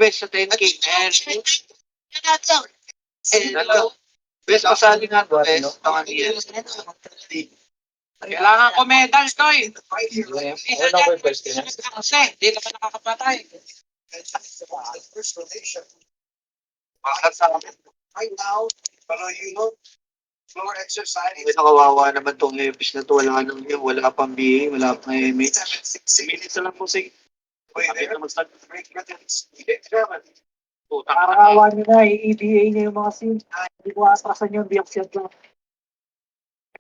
best sa 10K. Hello. Best, pasali nga to, best. Kailangan ko medal, Toy. Isa dyan. Kasi, di na pa nakakapatay. Bakit sa akin? Right now, pero floor exercise. May nakawawa naman tong epic na to. Wala nang yun. Wala pang BA, wala pang MH. 7, 6, Minutes na lang po, sig. Wait, Kapit there. na mag-start. Great Britain's German. Putang Nakakawa nyo na, i-EBA niya yung mga scene. Hindi ko atrasan yung BXC lang.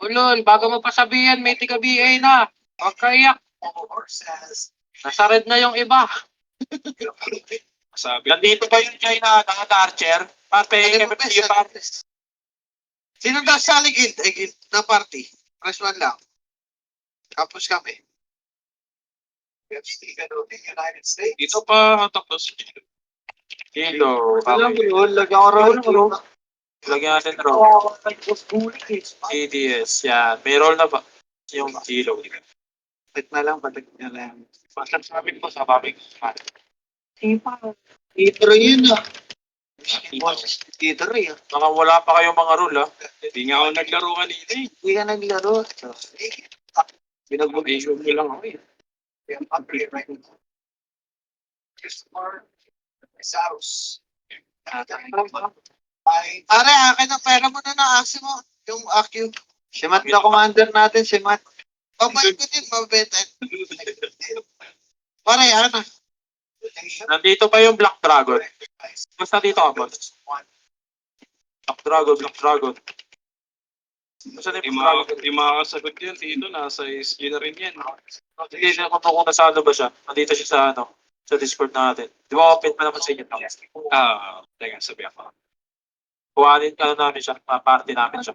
Ulol, bago mo pa sabihin, may tiga-BA na. Huwag ka iyak. Says, Nasa red na yung iba. Sabi. Nandito ba yung China Archer? Pate, yung pate. sino daw sali guild? Guild na party. Press 1 lang. Tapos kami. We have Stephen of the United States. Dito pa tapos. Kilo. Alam Okay. mo yun, lagyan ko raw ng roll. Lagyan natin raw. Kawawa kay Boss Bully eh. CDS. Yan. May roll na ba? Yung kilo. Patik na lang, patik na lang. Masasabi ko sa babig. Sipa. Ito rin yun ah. Mga Ito rin ah. wala pa kayong mga rule, ha? Hindi nga ako naglaro kanina, eh. Hindi ka naglaro. Binag-issue ko lang ako, eh. We have upgrade right now. Christopher Saros. Pare, akin ang pera mo na na-aksi mo. Yung AQ. Si Matt na commander natin, si Matt. Pabalik ko din, mabenta. Pare, ano? Nandito pa yung Black Dragon. Basta dito ka, boss. Black Dragon. Basta na yung Black Dragon. Yung makakasagot yan, dito, nasa SG na rin yan. Hindi na kung nasa ano ba siya. Nandito siya sa ano, sa Discord natin. Di ba open pa naman sa inyo? Teka, sabi ako. Kuhanin ka na namin siya, party namin siya.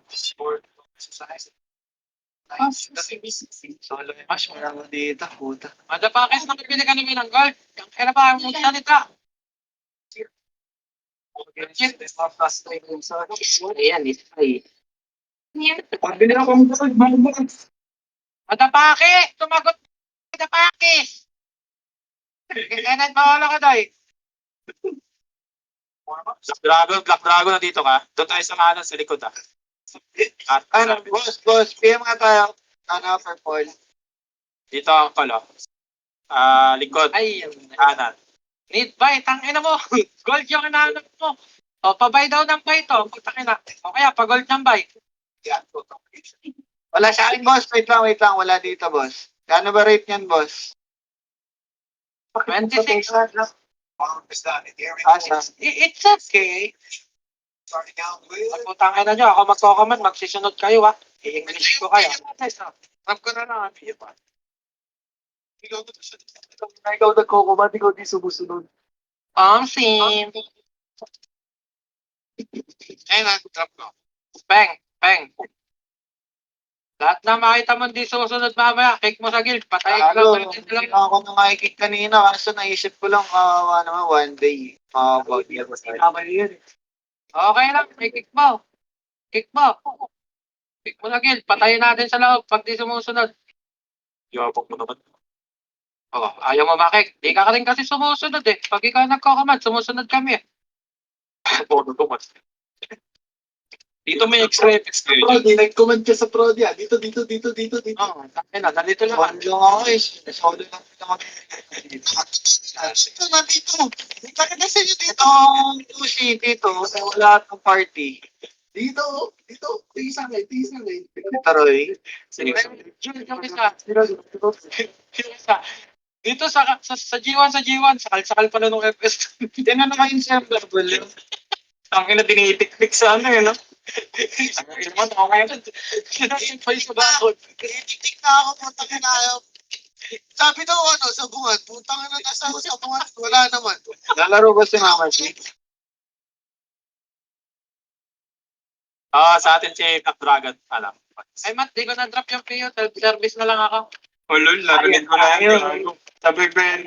Solo mas marami dito, puta. Madapakis na bibili ka namin ng gold. Kaya pa ang salita. Ayan, isay. Pabili ako ng gold, malabas. Madapaki! Tumagot! Madapaki! Kailan mawala ka, Doy? Black Dragon, nandito ka. Doon tayo sa kanan, sa likod, ha. At, Ano, boss, PM nga tayo. Ano, purple. dito ang kolo. Likod, Ay, kanan. need buy. Tangina mo. Gold yung hinahanap mo. O, pabay daw ng buy to. Pagtakin na. O kaya, pag-gold ng buy. Wala sa akin, boss. Wait lang. Wala dito, boss. Kano ba rate niyan, boss? 26. Asa? It's okay. Pagputangin na nyo. Ako magkokomment. Magsisunod kayo, ha. I-English ko kayo. Tap ko na lang. Ikaw nagkukumat, ikaw di sumusunod. Sim. Ayun na, trap ko. Peng. Lahat na makita mo di susunod mamaya. Kick mo sa guild. Patay ka Ano, lang. hindi ako nung nakikik kanina. Kaso naisip ko lang, naman, one day. Tama yun. Okay lang. May kick mo. Kick mo sa guild. Patayin natin sa loob pag di sumusunod. Yabang mo naman. Oh, ayaw mo makik. Di ka rin kasi sumusunod eh. Pag ikaw nagkokomand, sumusunod kami eh. Bono naman. Dito may extra effects kayo dyan. Prodi, nag-comment ka sa Prodi. Dito. Oo, nandito lang. One lang ako eh. Solo lang ako. Ito na dito. Bakit na sa'yo dito? Sushi dito. Wala ng party. Dito. Tisang eh. Taroy. Yung isa. Dito sa G1, sakal pala nung FS. Hindi na naka-inseparable yun. Ang ina dinitik-tik sa ano, no? Ang ina mo, okay. Sinasipay sa bakod. Titik na ako, puntang na ayaw. Sabi daw sa bungan, puntang na nasa sa bungan, wala naman. Lalaro ba si Mama G? Sa atin si Black Dragon. Alam. Ay, Matt, di ko na-drop yung PO. Self-service na lang ako. Lol, larinig ko na yan. Sabi ko yun,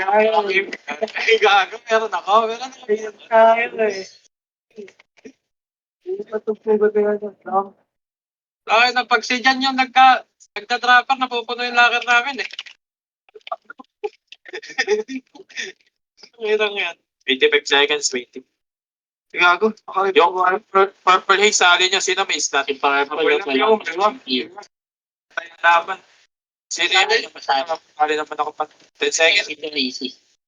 Ay, gago. Meron ako. tayo eh. Hindi pa tugtugan ko yan. Ay, pag si Jan yung nagda-dropper, napupuno yung locker namin eh. Mayroon yan. 25 seconds waiting. Gago. Yung purple haze, sali nyo. Sino may stat? Yung purple, Yung laban. Sino yun? Sali naman ako pa. 10 seconds.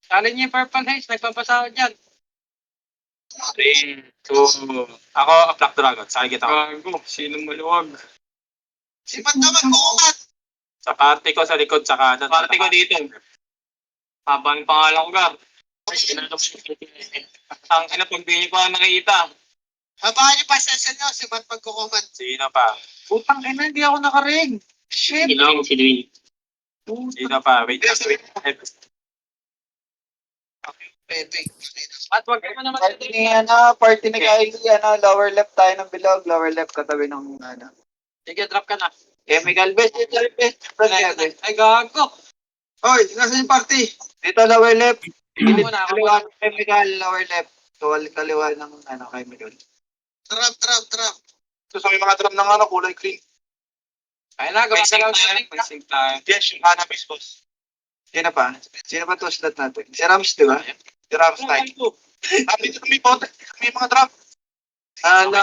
Sali niyo yung purple haze, nagpapasahod yan. 3, 2, ako, Black Dragon. Sali kita. Gago, sino maluwag? Si Mat naman, kukumat. Sa party ko, sa likod, sa kanan. Party ko dito. Haba ng pangalan ko, Gar. Ang ina, pag di niyo pa nakita. Habaan niyo pa sa nyo, si Mat magkukumat. Sino pa? Putang ina, hindi ako nakaring. Shit. Sino pa? Wait lang. Pepe. At wag ka naman Party ni, party ni Kylie, lower left tayo ng bilog, lower left katabi ng, Sige, drop ka na. chemical best, Ay, gago. Hoy, nasa yung party? Dito, lower left. Ako muna, ako Kaliwa muna. ng chemical, lower left. Kaliwa ng, chemical. Trap. Ito sa may mga trap ng, kulay green. Ay na, May gumagalaw sync tayo, may sync tayo. Yes, yung cannabis, boss. Sino pa? Sino pa to slot natin? Si Rams, di ba? Si Rams tayo. Dito may bote, may mga trap. Yan,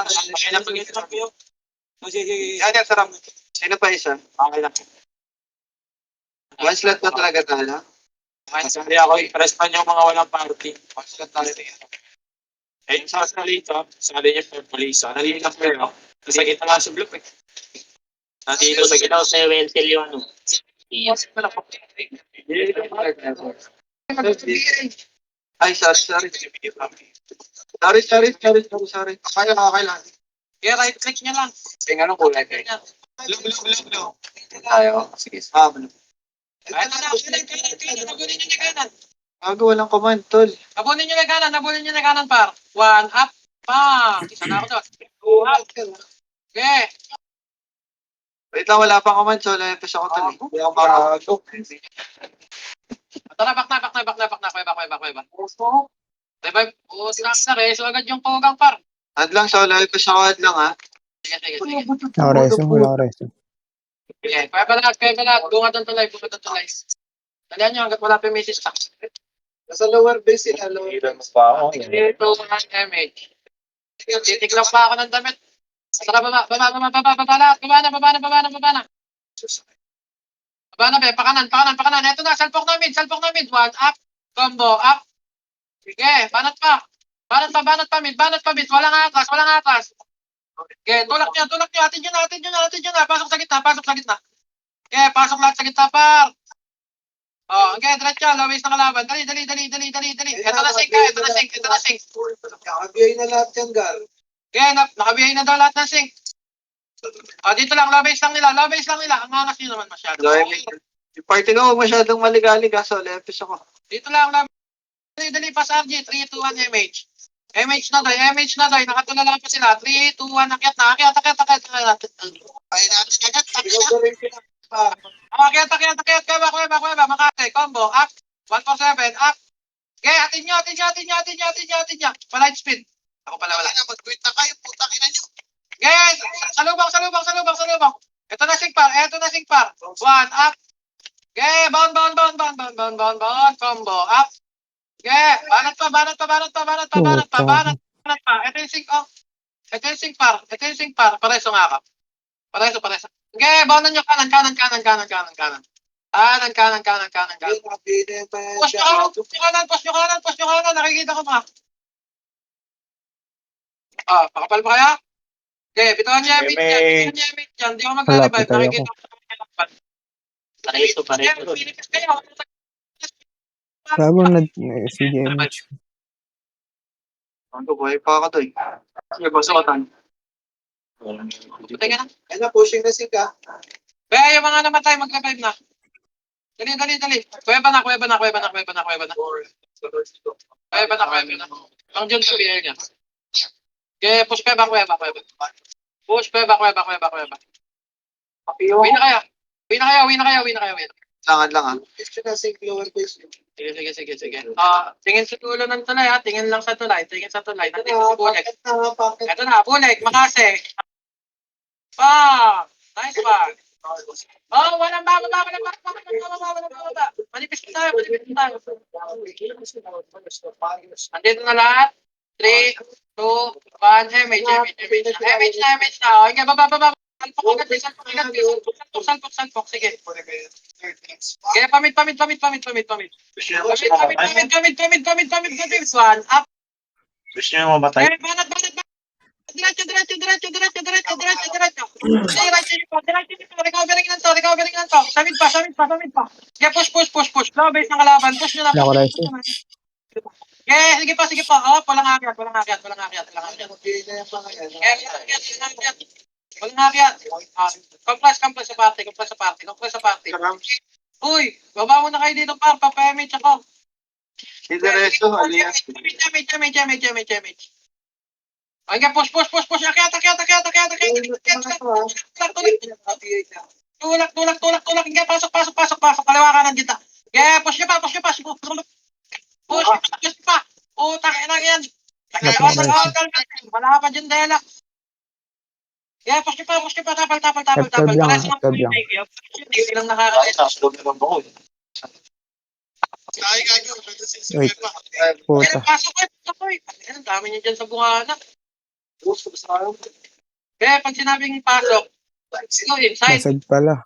sa Rams. Sino pa isa? Okay lang. One slot na talaga tayo. Sali ako, i-press pa niyo mga walang party. One slot tayo. Eh, yung sasali ito, sali niyo purple haze. Nalilin lang pero. Sa gitna nga sa blue eh. Nandito sa gitna. sa Wenzel yung ano. Ay, sorry. Sorry. Okay lang. Kaya right click niya lang. Tingnan ang kulay kayo. Ganyan. Blue. Tayo. Sige. Blue. Ay, kanan. Nabunin niyo na kanan. Bago walang command, tol. Nabunin niyo na kanan, par. One up. Bang! Isa na ako doon. Two up. Okay. Wait lang, wala pang command, so lepes ako, tol. Hindi ako marago. Tara, back na. Revive. Snap na rin. So agad yung pogang, par. Ad lang, so lepes ako, ad lang, ha. Sige. Wala reso. Okay, kaya pala. Bunga doon tulay. Tandaan nyo, hanggat wala pa yung message tax. Nasa lower base sila, lower base. Ito ang MH. Titiklang pa ako ng damit. Tara, baba na. Baba na, be. Pakanan. Ito na, salpok namin. One up. Combo up. Okay, banat pa. Mid. Walang atras. Okay, tulak nyo. Atin nyo na. Pasok sa gitna. Okay, pasok lahat sa gitna, par. Oh, okay, diretso. Lawis na kalaban. Dali. Ito na sink. Nakabiyay na lahat yan, Gal. Okay, nakabiyay na daw lahat ng sink. Dito lang, lobase lang nila. Ang angas nyo naman masyado. Yung party ko, huwag masyadong maligalig, ha. So lepes ako. Dito lang, dali, pass RG. 3, 2, 1, MH. MH na doy. Nakatulala pa sila. 3, 2, 1, akyat. Ay, natin Akyat. Kuweba. Makate, combo, up. 147, up. Okay, atin nyo. Palight speed. Ako pala wala. Mag-quit na kayo, putang ina nyo. Okay, salubang. Ito na sing par. 1, up. Okay, bound. Combo, up. Okay, banat pa. Ito yung sing par. Pareso nga ka. Pareso. Okay, bound nyo kanan. Kanan. Post nyo kanan. Nakikita ko pa. Pakapal pa kaya? Okay, bituan niya yung meet dyan. Hindi ako mag-revive. Nakikita ko pa. Pareso. Philippines kayo. Bago na CGMH. Ano, buhay pa ako, Toy. Sige, boss, otan. Teka na. Ayun na, pushing na si Ka. Kaya yung mga namatay, mag-revive na. Dali. Kuweba na. Ang dyan sa BR niya. Okay, push kuweba. Uwi na kayo. Langan lang, ha. Gusto na si lower base. Sige. Tingin sa tulo ng tulay, ha. Tingin lang sa tulay. Tingin sa Buleg. Ito na, Buleg, Makase. Nice one. Oh, walang bababa. Manipis tayo. Andito na lahat. 3, 2, 1, MH na. O, sige, baba. Salpok. Sige. Sige, pamit. Pamit. 1, up. Gusto niyo mamatay? Eh, banat. Diretso. Recovering lang to. Samid pa. Sige, push. Low base ng kalaban. Push nyo na. Wala ko reso. Sige pa. Oh, walang akyat. Walang akyat. Compress sa party. Uy, baba mo na kayo dito, par. Papayamage ako. Diretso, alias. Damage. Okay, push. Akyat. Tulak. Okay, pasok. Kaliwa kanan dito. Okay, push nyo pa. Push pa. Takin na yan. Wala pa dyan, Dela. Yeah, push nyo pa. Tapal. F12 lang, F12 lang. Hindi lang nakakalit. Wait. Puta. Pasok ko. Ang dami niya dyan sa bungana. Kaya pag sinabing pasok, go inside. Basag pala.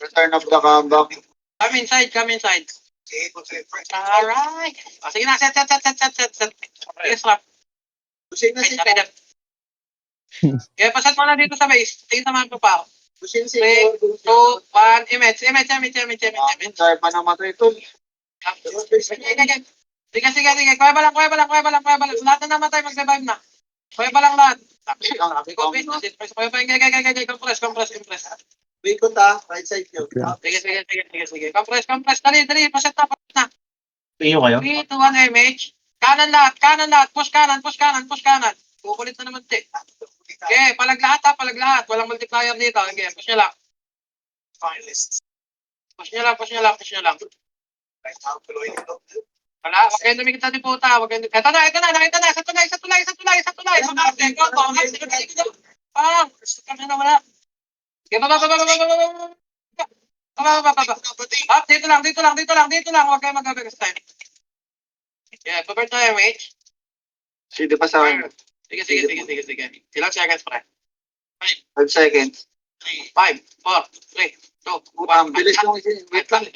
Return of the comeback. Come inside. Alright. Sige na, set. Yes, rap. Kaya pasat mo na dito sa base. Tingin naman ko pa ako. 3, 2, 1, image. Sir, pa namatay ito. Sige. Kuya ba lang. Lahat na namatay, mag-revive na. Kuya ba lang lahat. Compress. Wait ko ta, right side nyo. Sige. Compress. Dali. Paset na. Tingin kayo? 3, 2, 1, image. Kanan lahat. Push kanan. Kukulit na naman, te. Okay, palag lahat. Walang multiplier dito. Okay, push nyo lang. Wala, wag kayong dumikit sa diputa. Ito na. Nakita na. Sa tulay. Wala. Okay, baba. Up, dito lang. Huwag kayo mag-abegas time. Yeah, cover tayo, mate. Sino pa sa akin? Sige. Ilang seconds, pre? 5 seconds. 5, 4, 3, 2, 1. Bilis lang kasi. Wait lang.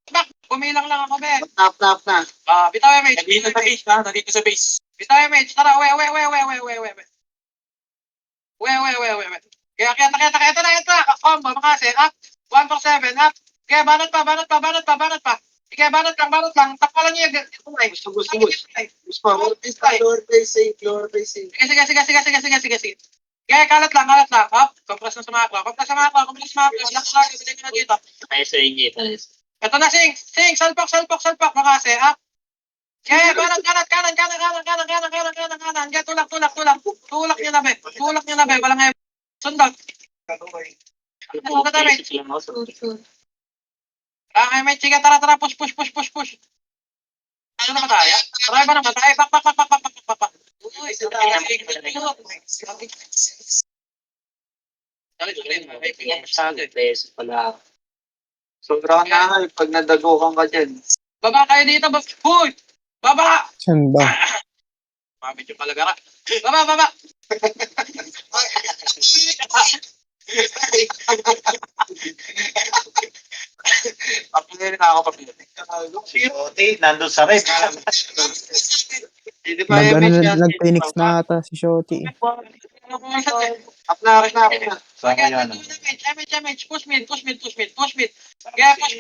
Back! Kumilang lang ako, be. Tap na. Bitaw MH. Nandito sa base. Bitaw MH. Tara, we. Kaya, ito na. Combo, makasi. Up. 147, up. Kaya, banat pa. Kaya, banat lang. Takpalan niyo yung tulay. Gusto. Lower place safe. Sige. Kaya, kalat lang. Up. Compress na sa mga ako. Relax lang. Bilhin nyo na dito. Tayo sa inyo. Ito na, sing. Salpok. Makasi. Up. Kaya, banat. Kanan. Kaya, tulak. Tulak nyo na, be. Walang ngayon. Sundot. May sige, tara, push. Ano na mataya? Tara ba na mataya? Pak. Uy, Sobrang nangal pag nadagukan ka dyan. baba kayo dito, Uy! Baba! Saan ba? Mabit yung palagara. Baba! Papilin na ako papilin. Si Shoti, nandun sa red. Hindi pa Nag-Phoenix na ata si Shoti. Up na. MH, push mid. Yeah, push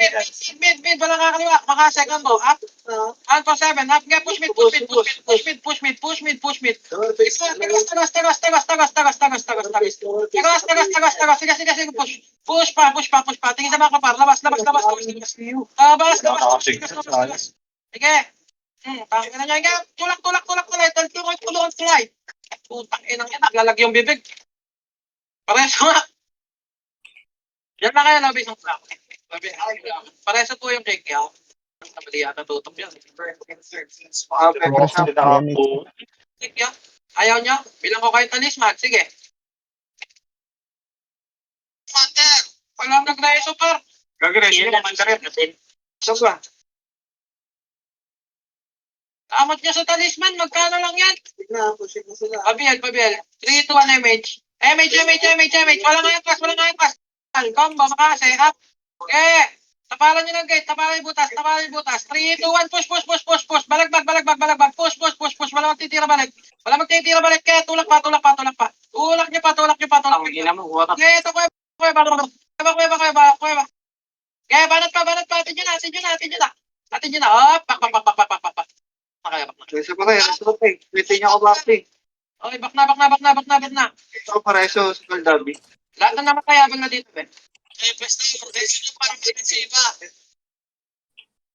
mid, wala kakaliwa. Maka-second mo. Up. 147, up. Yeah, push mid. Sige, push. Push pa. Tingin sa mga kapar. Labas. Sige. Tangin na niya. Tulak. Tulak. Putang inang ina. Lalag yung bibig. Pareso nga. Yan na kayo, labi isang flak. Pareso po yung cake yaw. Mali yata tutok yan. Oras na. Ayan, Cake yaw. Ayaw nyo? Bilang ko kayo talisman. Sige. Master! Walang nag-reso, par. Gagresin mo, man ka rin. So ba? Kamot nyo sa talisman. Magkano lang yan? Pabiel. 3 to 1 MH. MH. Wala nga yung class. Combo, makase. Up. Okay. Tapalan nyo ng gate. Tapalan yung butas. 3 to 1. Push. Balagbag. Push. Wala magtitira balik. Kaya tulak pa. Tulak nyo pa. Ang ina mo, wala. Okay, ito kuya. Kuya ba? Okay, banat pa. Atin nyo na. Oh, pak. Nakaya, bak na. Reso pa kayo. Waiting niya ako back eh. Okay, bak na. Ito pareso sa Kaldabi. Lahat na namatay habang na dito, eh.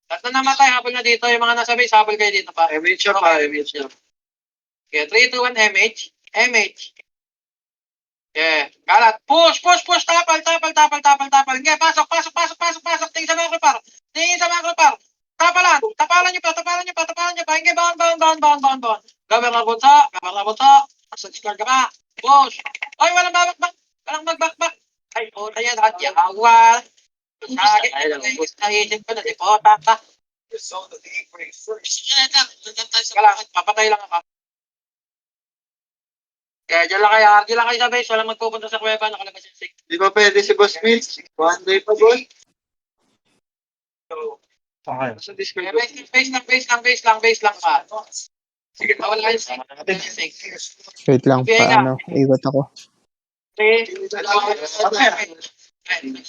Lahat na namatay habang na dito. Yung mga nasa base, habol kayo dito pa. MH pa. Okay, 3 to 1 MH. Okay, kalat. Push. Tapal. Okay, pasok. Tingin sa macro par. Tapalan nyo pa. Okay, bound. Gaber na bunso. Subscribe ka pa. Push. Oy, walang babak. Walang magbakbak. Ay, puta yan. At yawal. Naisip ko na. Pota ka. Papatay lang ako. Kaya dyan lang kayo sa base. Walang magpupunta sa kuweba. Nakalabas yung 6. Di ba pwede si Boss Mills? One day pa, boy. Sa Discord. Base lang pa. Sige, wala yung 6. Wait lang, Okay, paano? Ikot ako.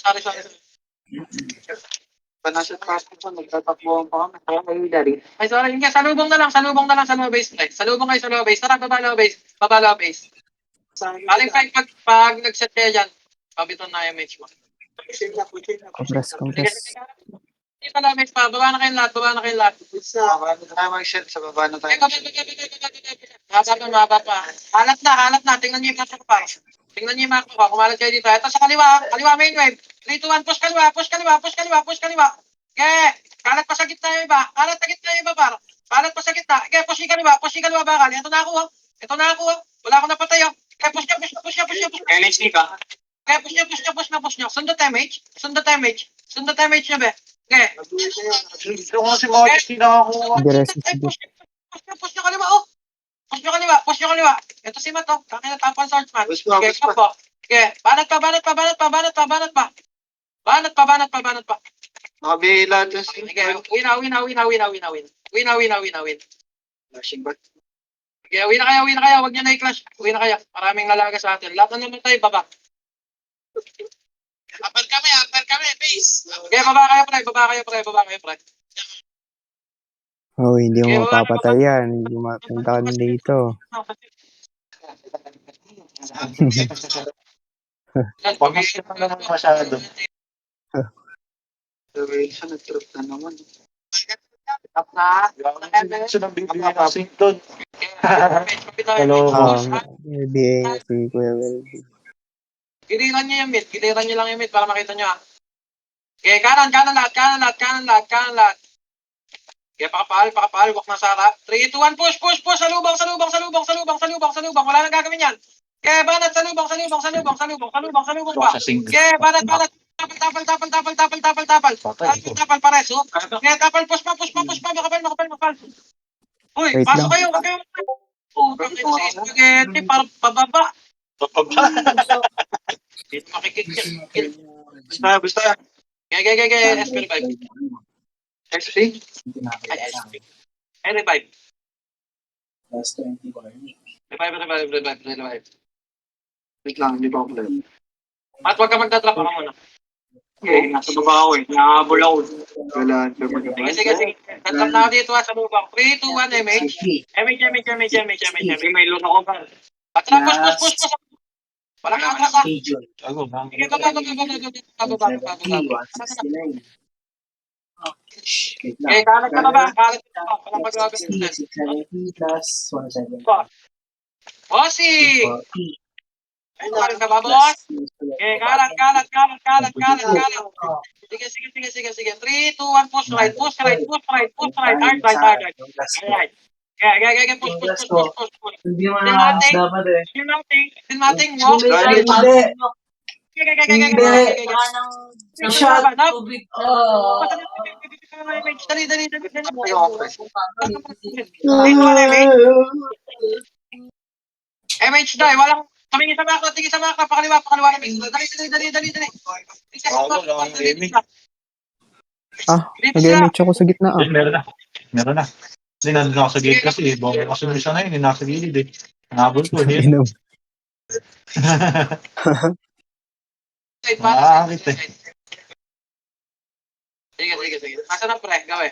Sorry. Panasa traffic pa, nagtatakbuhan pa kami. Ay, sorry. Hindi, salubong na lang sa low base. Salubong kayo sa low base. Tara, baba low base. Aling pag nag-set kayo dyan, pabiton na yung match mo. Compress. Dito na match pa. Baba na kayong lahat. Baba na tayo mag-set, sa baba na tayo mag-set. Baba pa. Halat na. Tingnan niyo yung macro pa. Kumalat kayo dito. Ito sa kaliwa main wave. 3, 2, 1, push kaliwa. Okay. Kalat pa sa gitna yung iba. Par. Kalat pa sa gitna. Okay, push yung kaliwa bakal. Ito na ako. Wala akong napatay. Okay, push niya. NHD ka. Okay, push niya. Sundot damage niya, be. Okay. Gusto ko si Mochi, sinakuha. Push niya kaliwa, oh. Push niya kaliwa. Ito si Matt, oh. Kakina tapon swordsman. Push pa. Okay, banat pa. Nakabihila dyan si Okay, win. Flashing back. Okay, win na kayo. Huwag niyo na i-clash. Win na kayo. Maraming lalaga sa atin. Lahat na naman tayo, baba. Upper kami, base. Okay, baba kayo, pre. Oh, hindi mo mapapatay yan. Hindi mo mapunta ka dito. Pag-gusto ka naman masyado. Duration, nag-trip na naman. Up na. Gusto ng bibigyan ng sync doon. Hello. BA na si Kuya Welby. Giliran niyo lang yung mid para makita niyo. Okay, kanan lahat. Okay, pakapal, walk na Sara. 3, 2, 1, push. Salubong. Wala nang gagawin yan. Okay, banat, salubong pa. Okay, banat. Tapal pares, oh. Okay, tapal, push pa. Makapal. Uy, Wait pasok lang. kayo. Putang ina si spaghetti, parang pababa. Dito makikikil. Basta. Okay, SP revive. XP? Ay, SP. Ay, revive. Revive. Wait lang, hindi pa ako play. At huwag ka magdadrap ako muna. Okay, nasa baba ako eh. Nakahabol ako. Kailangan ko Sige. Dadrap na ako dito sa lubang. 3, 2, 1, MH. MH. May loot ako pa. Atrap, push. Wala kang atras, ha? Ako, bang. Sige, baba. Okay, kalat ka ba? Walang maglaban. Bossy! Ayun ka ba, boss? Okay, kalat. Sige. 3, 2, 1, push right. Hard right. Push. Hindi mo Still na nothing. dapat eh. Still nothing. Walk. Hindi. Shot. Tubig. Oh. Dali. MH die, walang tumingin sa macro, tingin sa macro, pakaliwa na MH. Dali. Nag-MH ako sa gitna ah. Meron na. Hindi, nandun ako sa gate kasi. Bomba kasi yung isa na yun. Nasa gilid eh. Nabol ko. Hindi. Ina mo. Nakakakit eh. Sige. Asa na pre, gawin.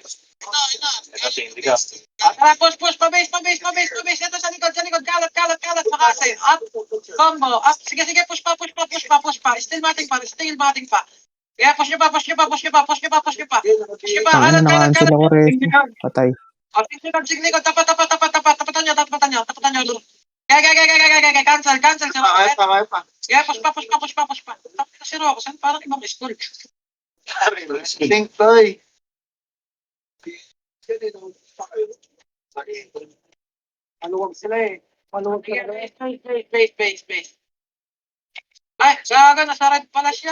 Kasi hindi ka. Tara, push, pa-base. Ito sa likod, kalat, makasay. Up, combo, up. Sige, push pa. Still mating pa. Kaya push nyo pa. Tangina, naka-cancel ako rin. Patay. Siglikod, tapatan nyo. Kaya, cancel. Kaya pa. Kaya, push pa. Tapos na si Rocco, saan parang ibang school. Think toy. Maluwag sila eh. Maluwag Sige, sila. space. Ay, gaga, nasa red pala siya.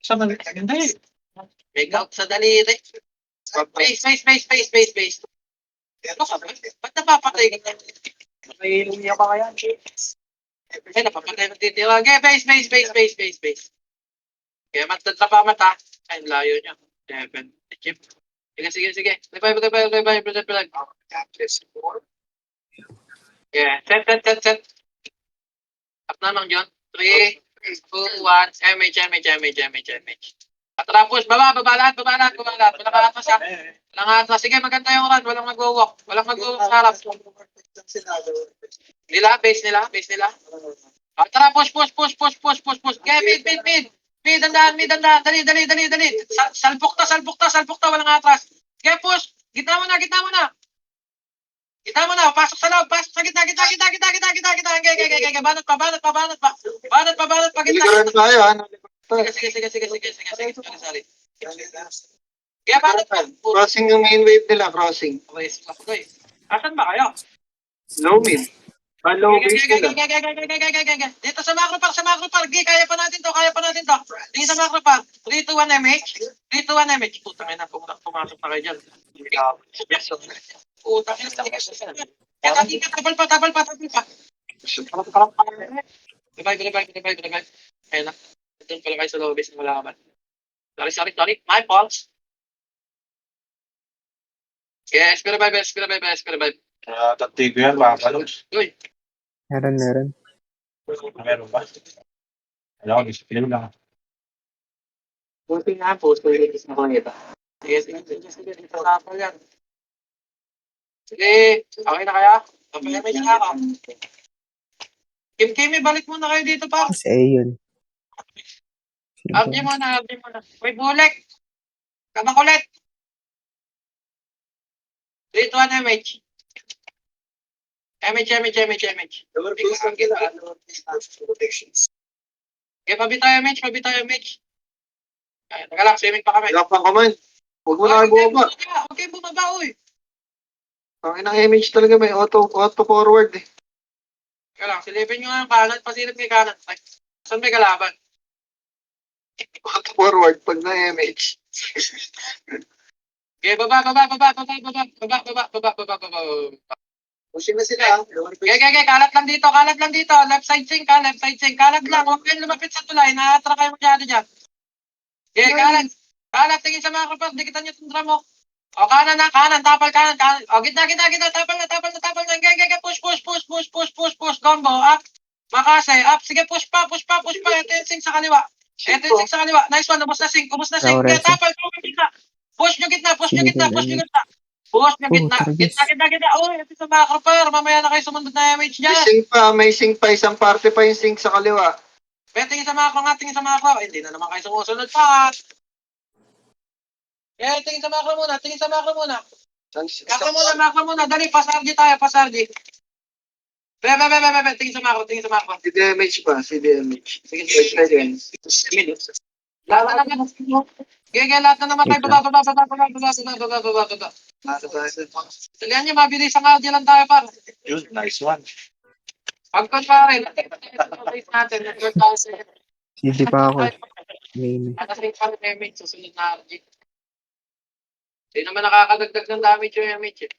Saan na? Hindi. Take out sa daliri. Space. Ano ka ba? Ba't napapatay ka? May lumiya pa kaya. Ay, napapatay ng titira. Okay, base. Kaya matad na pa mata. Ay, layo niya. 7. Chip. Sige. Revive. Yeah, set. Up na lang yun. 3, 2, 1. MH. Patapos, baba lahat. Walang atras ha. Sige, maganda yung run. Walang mag-walk sa harap. Base nila. Tara, push. Okay, mid. Mid, dandan. Dali. Salpok ta, walang atras. Okay, push. Gitna mo na. Pasok sa loob, pasok sa gitna. Okay. Banat pa. Hindi ka rin tayo ha. Sige. Sorry. Kaya banat pa. Crossing yung main wave nila, crossing. Asan ba kayo? Low mid. Low base nila. Dito sa macro park. Kaya pa natin to. Dito sa macro park. 3 to 1 MH. Putang ina, pumasok na kayo dyan. Putang ina. Tabal pa. Revive. Ayun na. Doon pala kayo sa low base ng malaman. Sorry. My fault. Yes, revive. Tatay ko yan. Makakalong. Uy. Meron. Meron ba? Alam ko, discipline lang. Buti nga po, so yung na ko nito. Sige. Dito sa apple yan. Sige. Okay na kaya? May siya ako. Kim, balik muna kayo dito pa. Kasi ayun. RG muna. Wait, bulek. Kamakulit. 3 to 1 MH. MH. Okay, pabitaw MH. Ay, teka lang, swimming pa kami. Lock lang ka man. Huwag mo na kayo bumaba. Okay, bumaba, uy. Ang inang image talaga may auto forward eh. Teka lang, silipin nyo nga ang kanan, pasilip may kanan. Ay, saan may kalaban? Auto forward pag na image. Okay, baba. Pushing na sila. Okay, kalat lang dito. Left side sync. Kalat lang, huwag kayong lumapit sa tulay. Naatra kayo masyado dyan. Okay, kalat, tingin sa mga kapag, dikitan nyo itong drum mo. O, kanan. Tapal, kanan. O, gitna. Tapal na. Okay, push. Combo, up. Makasay, up. Sige, push pa. Ito yung sync sa kaliwa. Nice one, ubos na sync. Okay, tapal, gitna. Push nyo gitna. Gitna. Oh, ito sa macro par. Mamaya na kayo sumunod na MH dyan. May sync pa. Isang parte pa yung sync sa kaliwa. Tingin sa macro. Hindi na naman kayo sumusunod pa. Tingin sa macro muna. Macro muna. Dali, pasardi tayo. Tingin sa macro. CDMH pa. CDMH. Sige. Lahat Lahat na naman tayo. Baba. Dalihan nyo, mabilis ang audio lang tayo, par. Yun, nice one. Pag-con pa rin. Natin, network tayo. CD pa ako. Main. Nakasave pa rin damage, susunod na RG. Hindi naman nakakadagdag ng damage yung damage eh.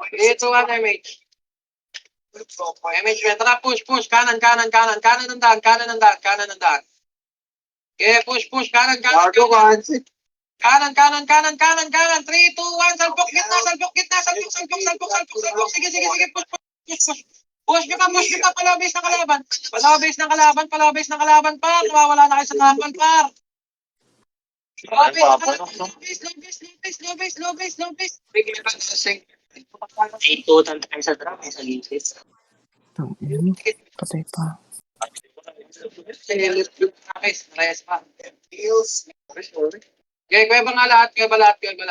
Ito nga damage. Damage, tara, push, kanan ng daan. Okay, push, kanan. Kanan. 3, 2, 1, salpok, gitna. Sige, push nyo pa, palabase ng kalaban, par. Nawawala na kayo sa laban, par. Low base. Total tayo sa drama, sa gilid. Tangin. Patay pa. Reyes pa. Okay, kuya ba nga lahat? Kuya ba? Kapal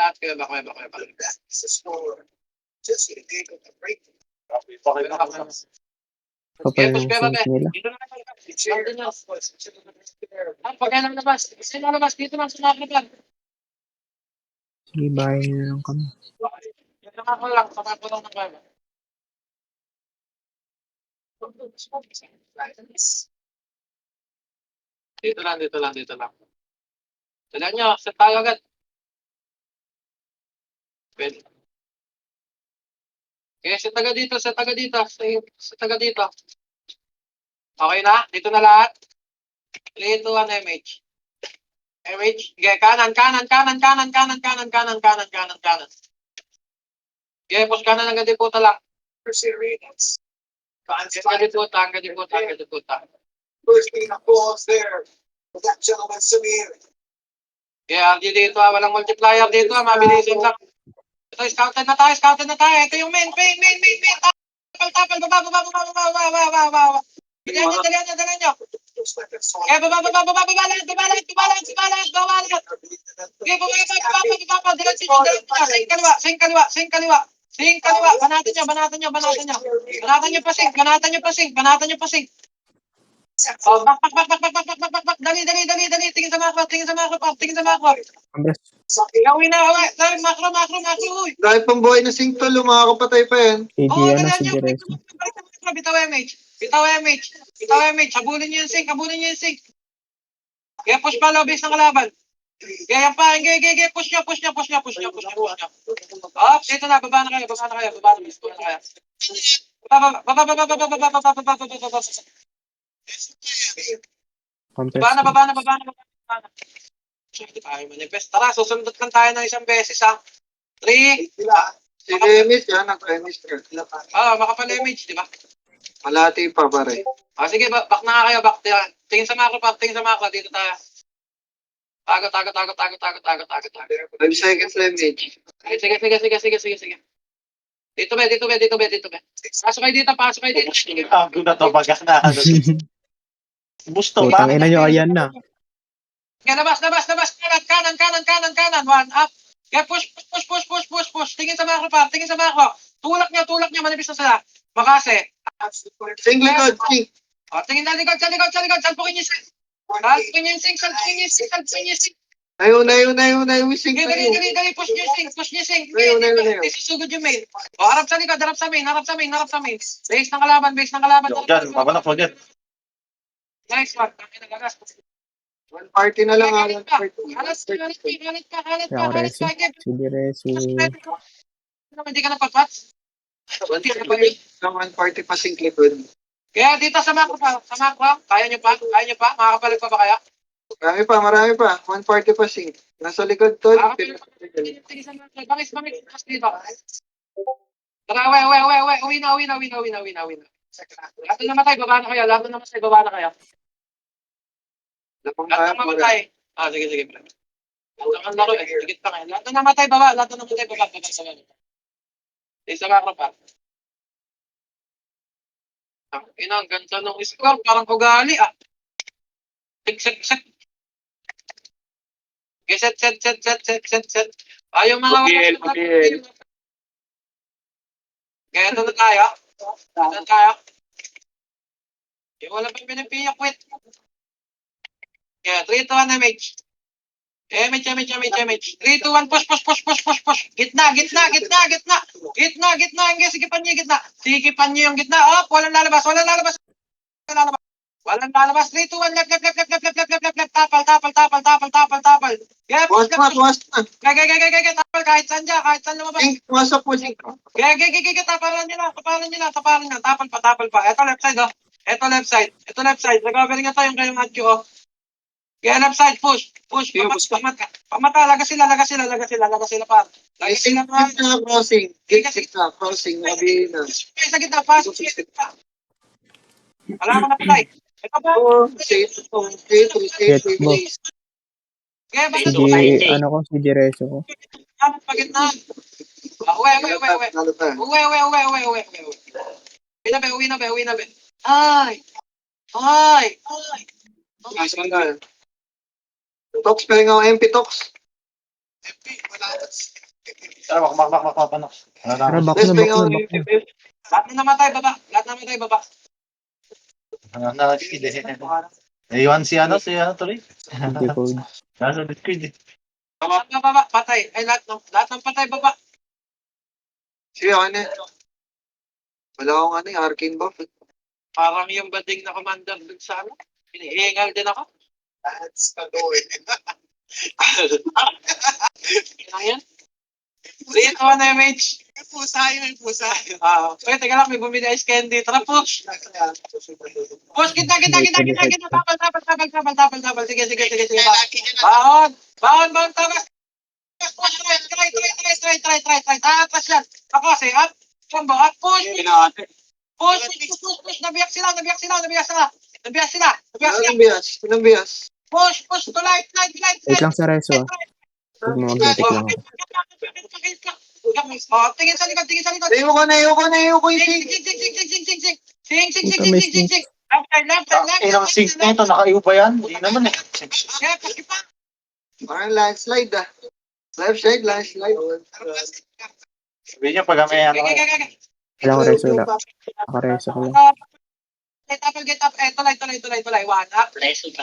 Push, ng kuya ba? sync nila. Dito na kayo. Nandun na. Pag kailang labas. Sino labas? Dito lang sa nakakabag. Sige, bahay na lang kami. Sakako lang ng kaya. Dito lang. Dalihan nyo, set tayo agad. Pwede. Okay, set agad dito. Okay na? Dito na lahat. 3, 2, 1, MH. Okay, kanan. Okay, push kanan hanggang diputa lang. Hanggang diputa. Yeah, RG dito walang multiplier dito mabilis lang. Ito, scouted na tayo. Ito yung main. Tapal, baba. Dalihan nyo. Okay, baba. Lahat. Okay, baba. Diretso. Sing kaliwa. Banatan nyo. Banatan nyo pa, sing. Oh, bak. Dali. Tingin sa macro. Ambras. Gawin na. Dali, macro. Uy. Dahil pang buhay na sing tol, makakapatay pa yan. CD ano, Dalihan si nyo. Diretso. Bitaw MH. Habulin nyo yung sing. Kaya push pa, base ng kalaban. Kaya yan pa. Push nyo. Oh, dito na. Baba na kayo. Baba. Compress. Baba na. Tayo manifest. Tara, susundot lang tayo ng isang beses ha. 3. Si Remis yan, nag-Remis ka. Makapal-image, di ba? Malati pa pare. Sige, back na nga kayo. Tingin sa macro. Dito tayo. Tago. 5 seconds damage. Sige. Dito be. Pasok kayo dito. Gago na to, baga na. Gusto ba? Putang ina nyo, ayan na. Kaya labas. Kanan. 1 up. Kaya push. Tingin sa macro. Tulak nyo. Manipis na sila. Makase. Sing likod, sing. Tingin na likod. Salpukin nyo yung sing. Ayun, sing tayo. Dali. Push nyo yung sing. Ayun. Isisugod yung main. Harap sa likod. Harap sa main. Base ng kalaban. Diyan, papanak mo dyan. Nice one. Nagagas. One party na lang. One party. Halat Kaya ako Resi. Si Diretso. Hindi ka napapats. One party pa sing likod. Kaya dito sa macro. Kaya nyo pa? Makakapalag pa ba kaya? Marami pa. One party pa sing. Nasa likod tol. Bangis dito. Tara, uwi na. Lahat na namatay, baba na kaya. Lahat na namatay. Sige. Lahat na namatay, sigit pa kayo. Lahat na namatay, baba. Isa macro pa. Ang ganda ng score. Parang ugali Set. Okay, set. Ayaw mga Pag-iel. Kaya ito na tayo. Yung wala pang pinapiyak, wait. Kaya 3 to 1 MH. Emage. 3, 2, 1, push. Gitna. Hanggang sigipan niyo yung gitna. Sigipan niyo yung gitna. Oh, walang lalabas. Walang lalabas. 3, 2, 1, left. Tapal. Yeah, push left. Buwas na. Gaya, tapal. Kahit saan lumabas. Sink, pumasok po, sink. Gaya. Tapalan niyo lang. Tapal pa. Ito left side, oh. Ito left side. Recovery nga tayo yung kayong Matthew, oh. Kaya left side, push. Pamata, lagas sila pa. Lagas Sink sila pa. na crossing. Sink na crossing. Sabihin na. Sa gitna, pasok sa gitna. Wala ko na patay. Ito pa. Safe. Get mo. Kaya ba Si ano ko, si Diretso ko. pa gitna? Uwi. Nalo pa. Uwi na be. Ay. Tox, pwede nga MP Tox. Tara, mak. Tara, back Let's na, pwede back nga na, back na. MP. Lahat na namatay, baba. Naiwan si tuloy. Hindi ko. Nasa Discord eh. Baba, patay. Ay, lahat ng patay, baba. Sige, ano? Wala akong arcane buff. Parang yung bading na commander dun sa ano. Hinihingal din ako. That's kaloy. Ano yan? Read ko na MH. May pusa. Teka lang, may bumili ice candy. Tara, push. Push, kita. Tapal. Sige. Bahon, tapas. Push, try. Tapas yan. Pakos eh, up. Combo, up, push. Push. Nabiyak sila. Anong bias? Push, to light. Wait lang sa Reso ah. Huwag mo magnetic lang ako. Tingin sa likod. Ayoko na yung sink. Sing. Left side. Ilang sync na ito, nakaiba yan. Hindi naman eh. Yeah, paskipa. Parang landslide ah. Left side, landslide. Sabihin niyo pag may ano. Wala ko Reso, wala. Naka-Reso ko lang. Get up. Tulay. One up. Preso.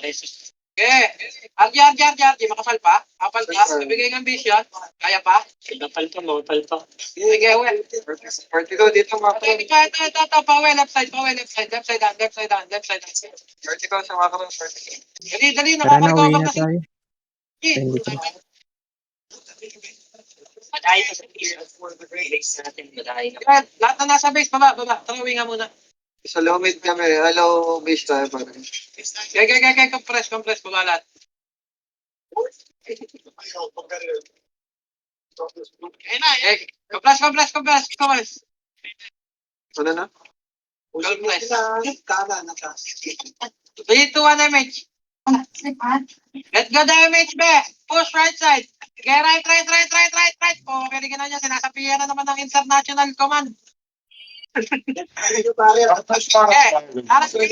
Okay. RG. Makasal pa. Apal ka. Bibigay ng vision. Kaya pa. Pinapal pa. Sige, well. Vertigo dito mga Ito. Pawe, left side down. Vertigo sa mga karoon. Dali, Tara na, uwi nakapag-cover na na si tayo. G. Hindi pa. Madaya sa base natin. Madaya. Lahat na nasa base, baba. Tara, uwi nga muna. Sa low mid kami. Hello, base tayo pa rin. Gaya, compress, baba lahat. Compress. Ano na? Compress. 3, 2, 1, MH. Let's go damage, be. Push right side. Okay, right. Pwede ka na niya. Sinasapiyan na naman ng International Command. Aras ka.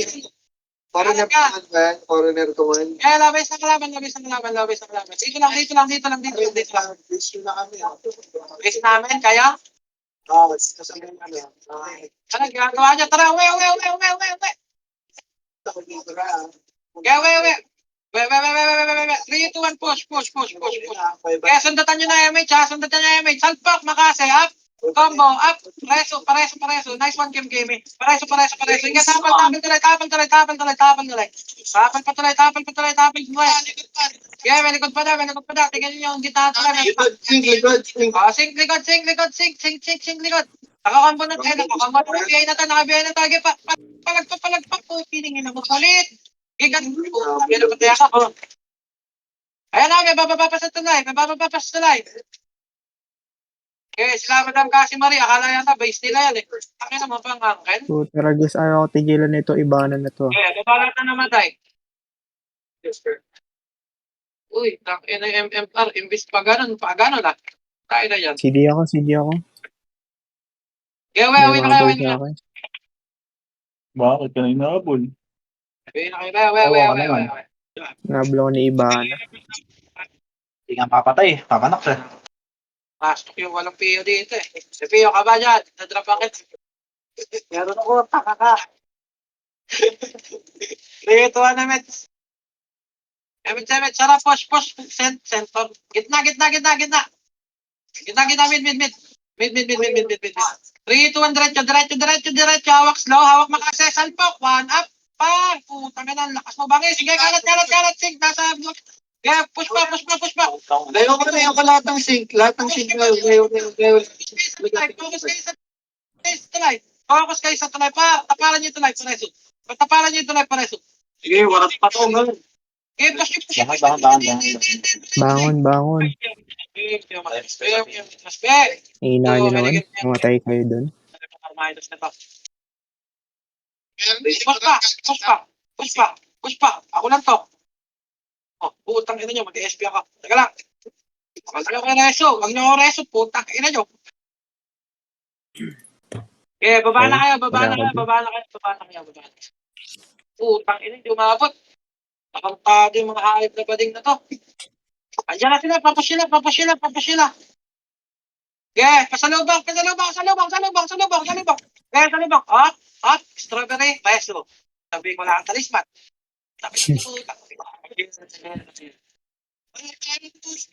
Foreigner command ba yan? Foreigner command. Labis ng kalaban. Dito lang. Base namin, kaya? Ano ginagawa niya? Tara, uwi. Okay, uwi. 3, 2, 1, push. Kaya sundatan nyo na MH, ha? Salpak, makase, up. Combo, up. Pareso. Nice one, Kim Kimi. Pareso. Ingat, tapal tuloy. Tapal tuloy. Yeah, may likod pa na. Tingnan nyo yung gitna tuloy. Likod. Sink likod. Nakakombo na tayo. Nakabiyay na tayo. Palagpak po. Piningin na mo ulit. Gigan. Yan ang pataya ka. Ayan na, may bababa sa tulay. Okay, sila Madam Kasi Marie. Akala yata base nila yan eh. Akin naman pang angkin. So, tara guys, ayaw ko tigilan nito. Ibanan na to. Okay, babalat na namatay. Uy, takin na yung MMR. Imbis pa ganun lang. Tayo na yan. CD ako. Okay, May uwi na mga kayo. daw sa akin. Bakit ka na inaabol? Uwi na kayo. Nablo ko ni Ibana. Hindi nga papatay. Papanak siya. Pastok yung walang PO dito eh. Si PO ka ba dyan? Nadrap ang kita. Meron ako, taka ka. Dito na, Mets. 7, sarap, push, center. Gitna, mid. Mid. 3, 2, 1, diretso. Hawak slow, hawak makase, salpok. 1 up, pa. Putang ina, lakas mo bangis. Sige, kalat, sing. Nasa, yeah, push pa. Layo ko lahat ng sink. Lahat ng sink layo. Focus kayo sa tulay pa. Tapalan niyo yung tulay, pareso. Sige, warat pa to. Okay, push. Bangon. Hihina nyo naman. Mamatay kayo dun. Push pa. Ako lang to. Oh, putang ina nyo, mag-SP ako. Teka lang. Huwag nyo ako reso, putang ina nyo. Okay, baba na kayo. Putang ina, hindi umabot. Nakantado yung mga hayop na bading na to. Andiyan na sila, papush sila. Yeah, pasalubang. Okay, salubang. Strawberry, peso. Sabi ko lang ang talisman.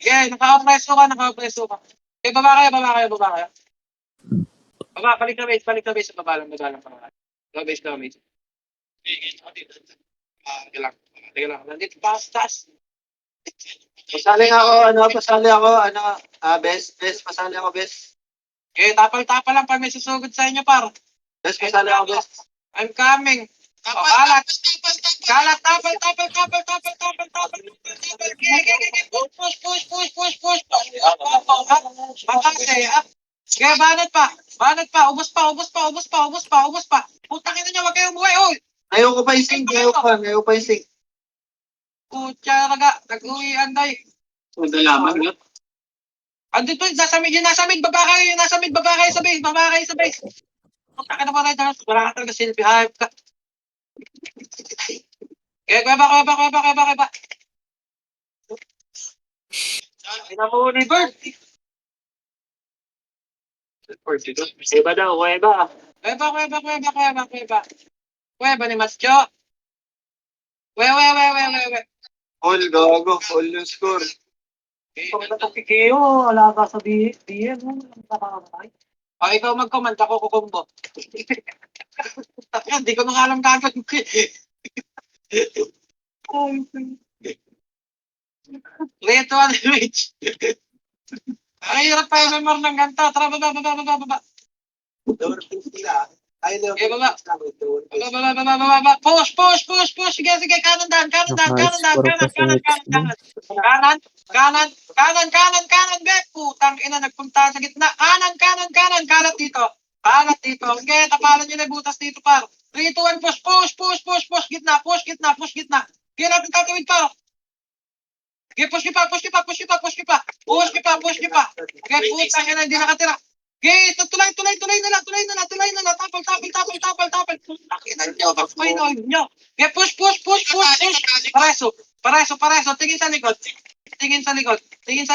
Yeah, naka-preso ka. Okay, baba kayo. Balik na base. Baba lang. Baba base. Teka lang. Nandito pa sa taas. Pasali ako, best, pasali ako, best. Okay, tapal lang pa may susugod sa inyo, par. Best, pasali ako, best. I'm coming. Kalat, tapal. Push. Makase, kaya banat pa. Ubus pa. Putang ina niya, wag kayong buhay, oy. Ayaw ko pa yung sink. Putya raga, nag-uwi anday. Madalaman, no? Andito, nasa mid, baba kayo sa base. Putang ina mo rin, wala ka talaga silbi, hype ka. Kaya, kuweba. Pinamuli, Bird. Iba daw, kuweba. Kuweba ni Mascho. We. All, gago. All yung score. Pag natapikeo, wala ka sa BM, nakakamatay. O, ikaw mag-comment, ako kukumbo. Hindi ko nang alam gagawin ko. Reto ang image. Ay, hirap tayo memor ng ganito. Tara, baba. Okay, baba. Push. Sige, kanan dan. Kanan, back. Putang ina, nagpunta sa gitna. Kanan, kalat dito. Okay, tapalan nyo na butas dito, par. 3, 2, 1, push. Gitna. Kaya natin tatawid, par. Okay, push pa. Okay, putang ina, hindi nakatira. Okay, tulay na lang. Tapal. Putang ina nyo. Okay, push. Pareso. Tingin sa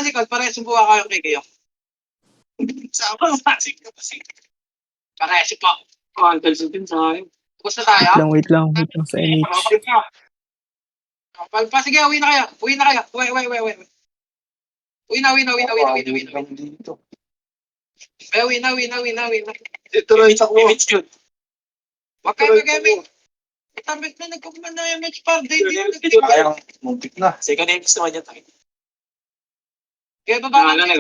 likod. Pareso buha kayo kay kayo. Pareso po. Antal sa din sa akin. Gusto tayo? Wait lang sa NH. Palpa, sige, uwi na kayo. Uwi. Uwi na. Uwi na. Dito lang isa ko. Wag kayo mag-gaming. Itambit na nagkukuman na yung match par. Ayang, muntik na. Second innings naman yan tayo. Kaya baba ng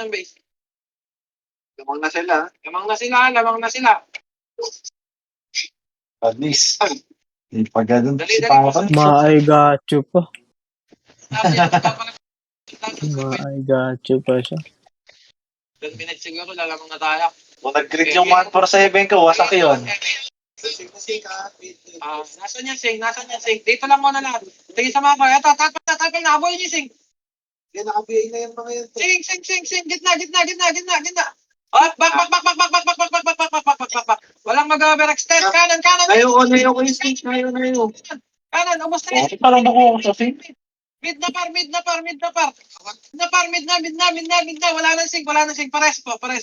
base. Lamang na sila. Lamang na sila. At least. Hindi pa ganun. Dali, Si Papa. Maigacho pa. Siya. 10 minutes siguro, lalamang na tayo. Kung nag-crit yung 147 ko, wasak yun. Nasaan yung sing? Dito lang muna lahat. Tingin sa mga ko. Ito, tapal na. Aboy niyo sing. Yan, naka-BA na yung mga yun. Sing. Gitna. Back. Walang mag-overextend. Kanan. Ayaw ko yung sink. Ayaw. Kanan, ubos na yan. Parang ako sa sink. Mid na par. Mid na. Wala nang sing. Pares po. Dali.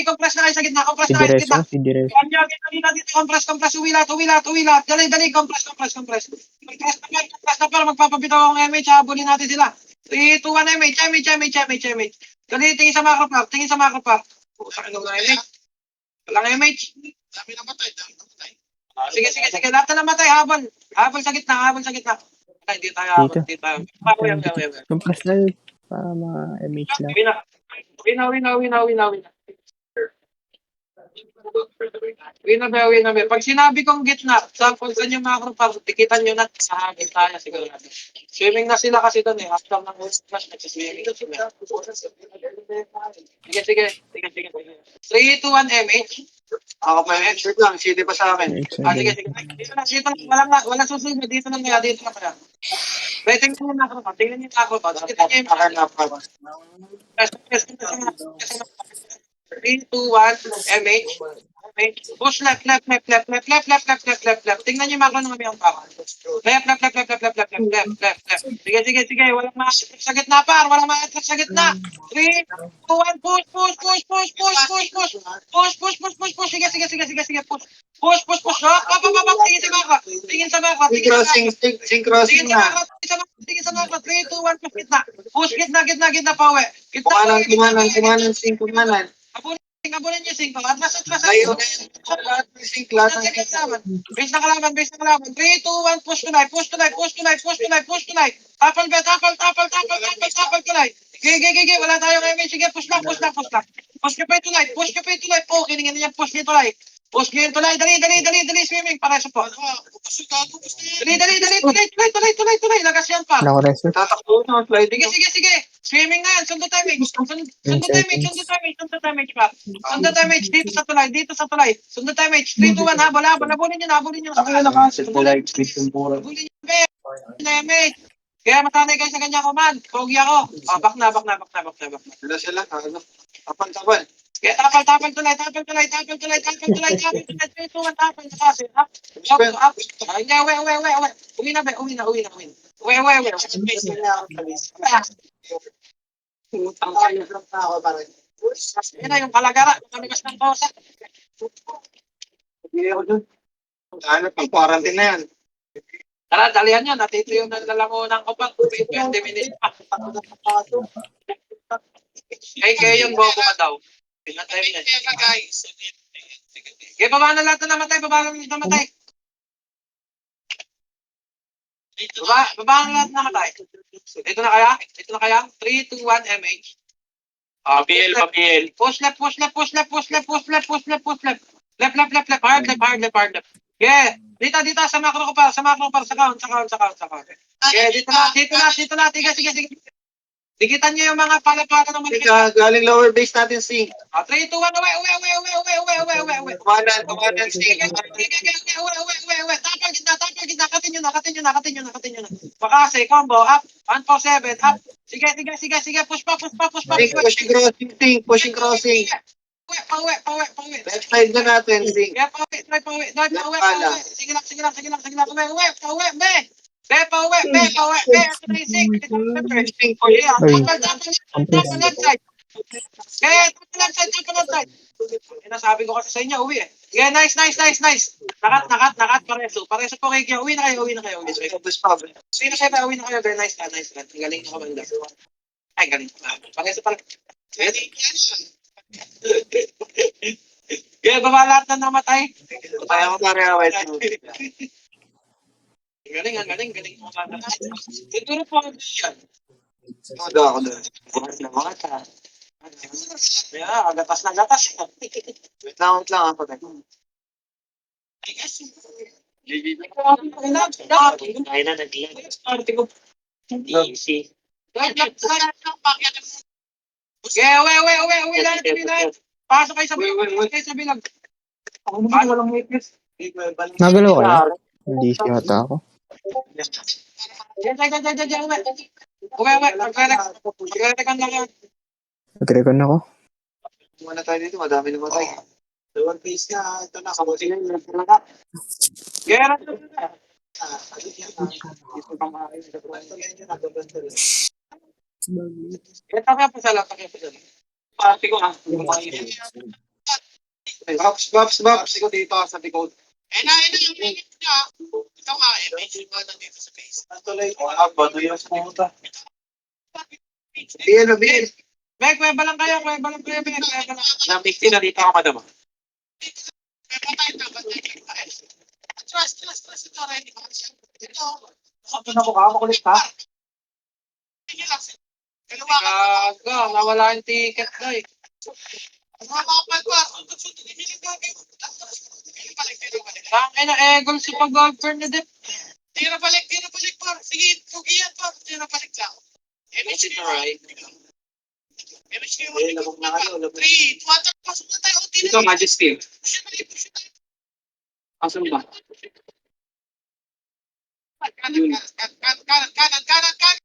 Compress na kayo sa gitna. Si Diretso, si Diretso. Kanya, dito. Compress. Uwi lahat. Dali. Compress. Compress na par. Magpapabitaw akong MH. Habulin natin sila. 3, 2, 1, MH. Dali, tingin sa macro par. Saan nung MH? Walang MH. Dami namatay. Sige. Lahat na namatay. Habol sa gitna. Ay, hindi tayo. Pakuyan. Compress na yun. Para ma-MH lang. Win na be. Pag sinabi kong gitna, sample sa inyo macro par, tikitan nyo na sa gitna niya siguro natin. Swimming na sila kasi doon eh. After ng flash, nagsiswimming na sila. Sige. 3, 2, 1, MH. Ako pa yung shirt lang. City pa sa akin. MH Sige. again. Dito na. Walang susunod. Dito na kaya. Tingnan nyo yung macro par. Tingnan nyo yung macro par. Tikitan nyo yung Akin na pa. 3, 2, 1, MH. Push left. Tingnan niyo macro ng aming pa. Left. Sige. Walang ma-attract sa gitna par. 3, 2, 1, push. Sige, push. Tingin sa macro. Sing crossing na. Tingin sa macro. 3, 2, 1, push gitna. Push gitna, pawe. Kumanan, sing. Abunin niyo 5. Atras. Layo. Sing class. Base na kalaban. 3, 2, 1, push to life. Tapal to life. Gigi. Wala tayong MH. Sige, push lang. Push nyo pa ito life. Oh, kiningin niya, push nyo ito life. Dali, swimming. Pareso po. Dali. Lagas yan pa. Nakareso. Tatakbo na. Slide. Sige. Swimming na yan. Sundot damage. Sundot damage pa. Sundot damage. Dito sa tulay. Sundot damage. 3, 2, 1. Habol. Habulin nyo. Ako na nakasit ko like speed yung mura. Habulin nyo. Damage. Kaya masanay kayo sa ganyan command. Pogi ako. Back na. Sila. Tapal. Kaya tapal tulay. 3, 2, 1. Tapal na kasi. Up. Hindi, uwi. Uwi na. Yan na yung kalagara. Kaligas ng kosa. Hindi ako dun. Ano pang quarantine na yan? Tara, dalihan nyo. Natito yung nalalangunan ko pa. 20 minutes pa. Kayo yung bobo ka daw. Pinatay na. Kaya baba na lahat na namatay. Baba na lahat na namatay. Ito na kaya? 3, 2, 1, MH. Pabiel. Push left. Hard left. Yeah. Dito sa macro ko pa. Sa count. Yeah, dito na. Sige. Dikitan nyo yung mga palapata ng Teka, galing lower base natin, sing. 3, 2, 1, uwi. Kumanan, sing. Uwi. Tapal gitna. Katin nyo na. Pakase, combo, up. 147, up. Sige. Push pa. Pushing crossing. Pauwi. Left side na natin, sing. Yeah, pauwi. Sige lang. Pauwi, be. Pauwi. Ito na yung sing. Sing po Uy. Tapal left side. Tapal left side. Sinasabi ko kasi sa inyo, uwi eh. Yeah, nice. Nakat, pareso po kayo. Uwi na kayo. Sino kayo ba? Uwi na kayo. Very nice na. Ang galing nyo kamanda. Ay, galing. Pareso pala. Kaya baba lahat na namatay. Kaya ko pare-away. Galing. Siguro po ako yan. Tudo ako doon. Yeah, gatas na gatas. Wait lang ako. Ay na, nag-lag. Easy. Yeah, uwi lahat. Pasok kayo sa bilag. Ako naman walang weakness. Nagalaw ka na? Hindi yata ako. Diyan, uwi. Magre-recon lang yan. Nag-recon ako. Muna tayo dito, madami na matay. Lower base na, ito na, kabuti na yung Gera, Ito kaya pa sala, kaya pa sala. Party ko ah. Baps. Ikaw dito sa likod. Yung minute niya. Ito nga, image ba nandito sa face? Bado yung puta. Bill. Bek, kuweba lang kayo, Bek. Kuweba lang. Na-mixin na dito ako, madam. Trust. Ito, ready ko. Ito. Ito na mukha mo kulit ha. Gaga, nawala yung ticket na eh. Tangina, egol si pag-govern na din. Tira balik pa. Sige, pugiyan pa. Tira balik lang. Image na right. Image kayo. 3, 2, 1, pasok na tayo. Ito, Majesty. Asan ba? Kanan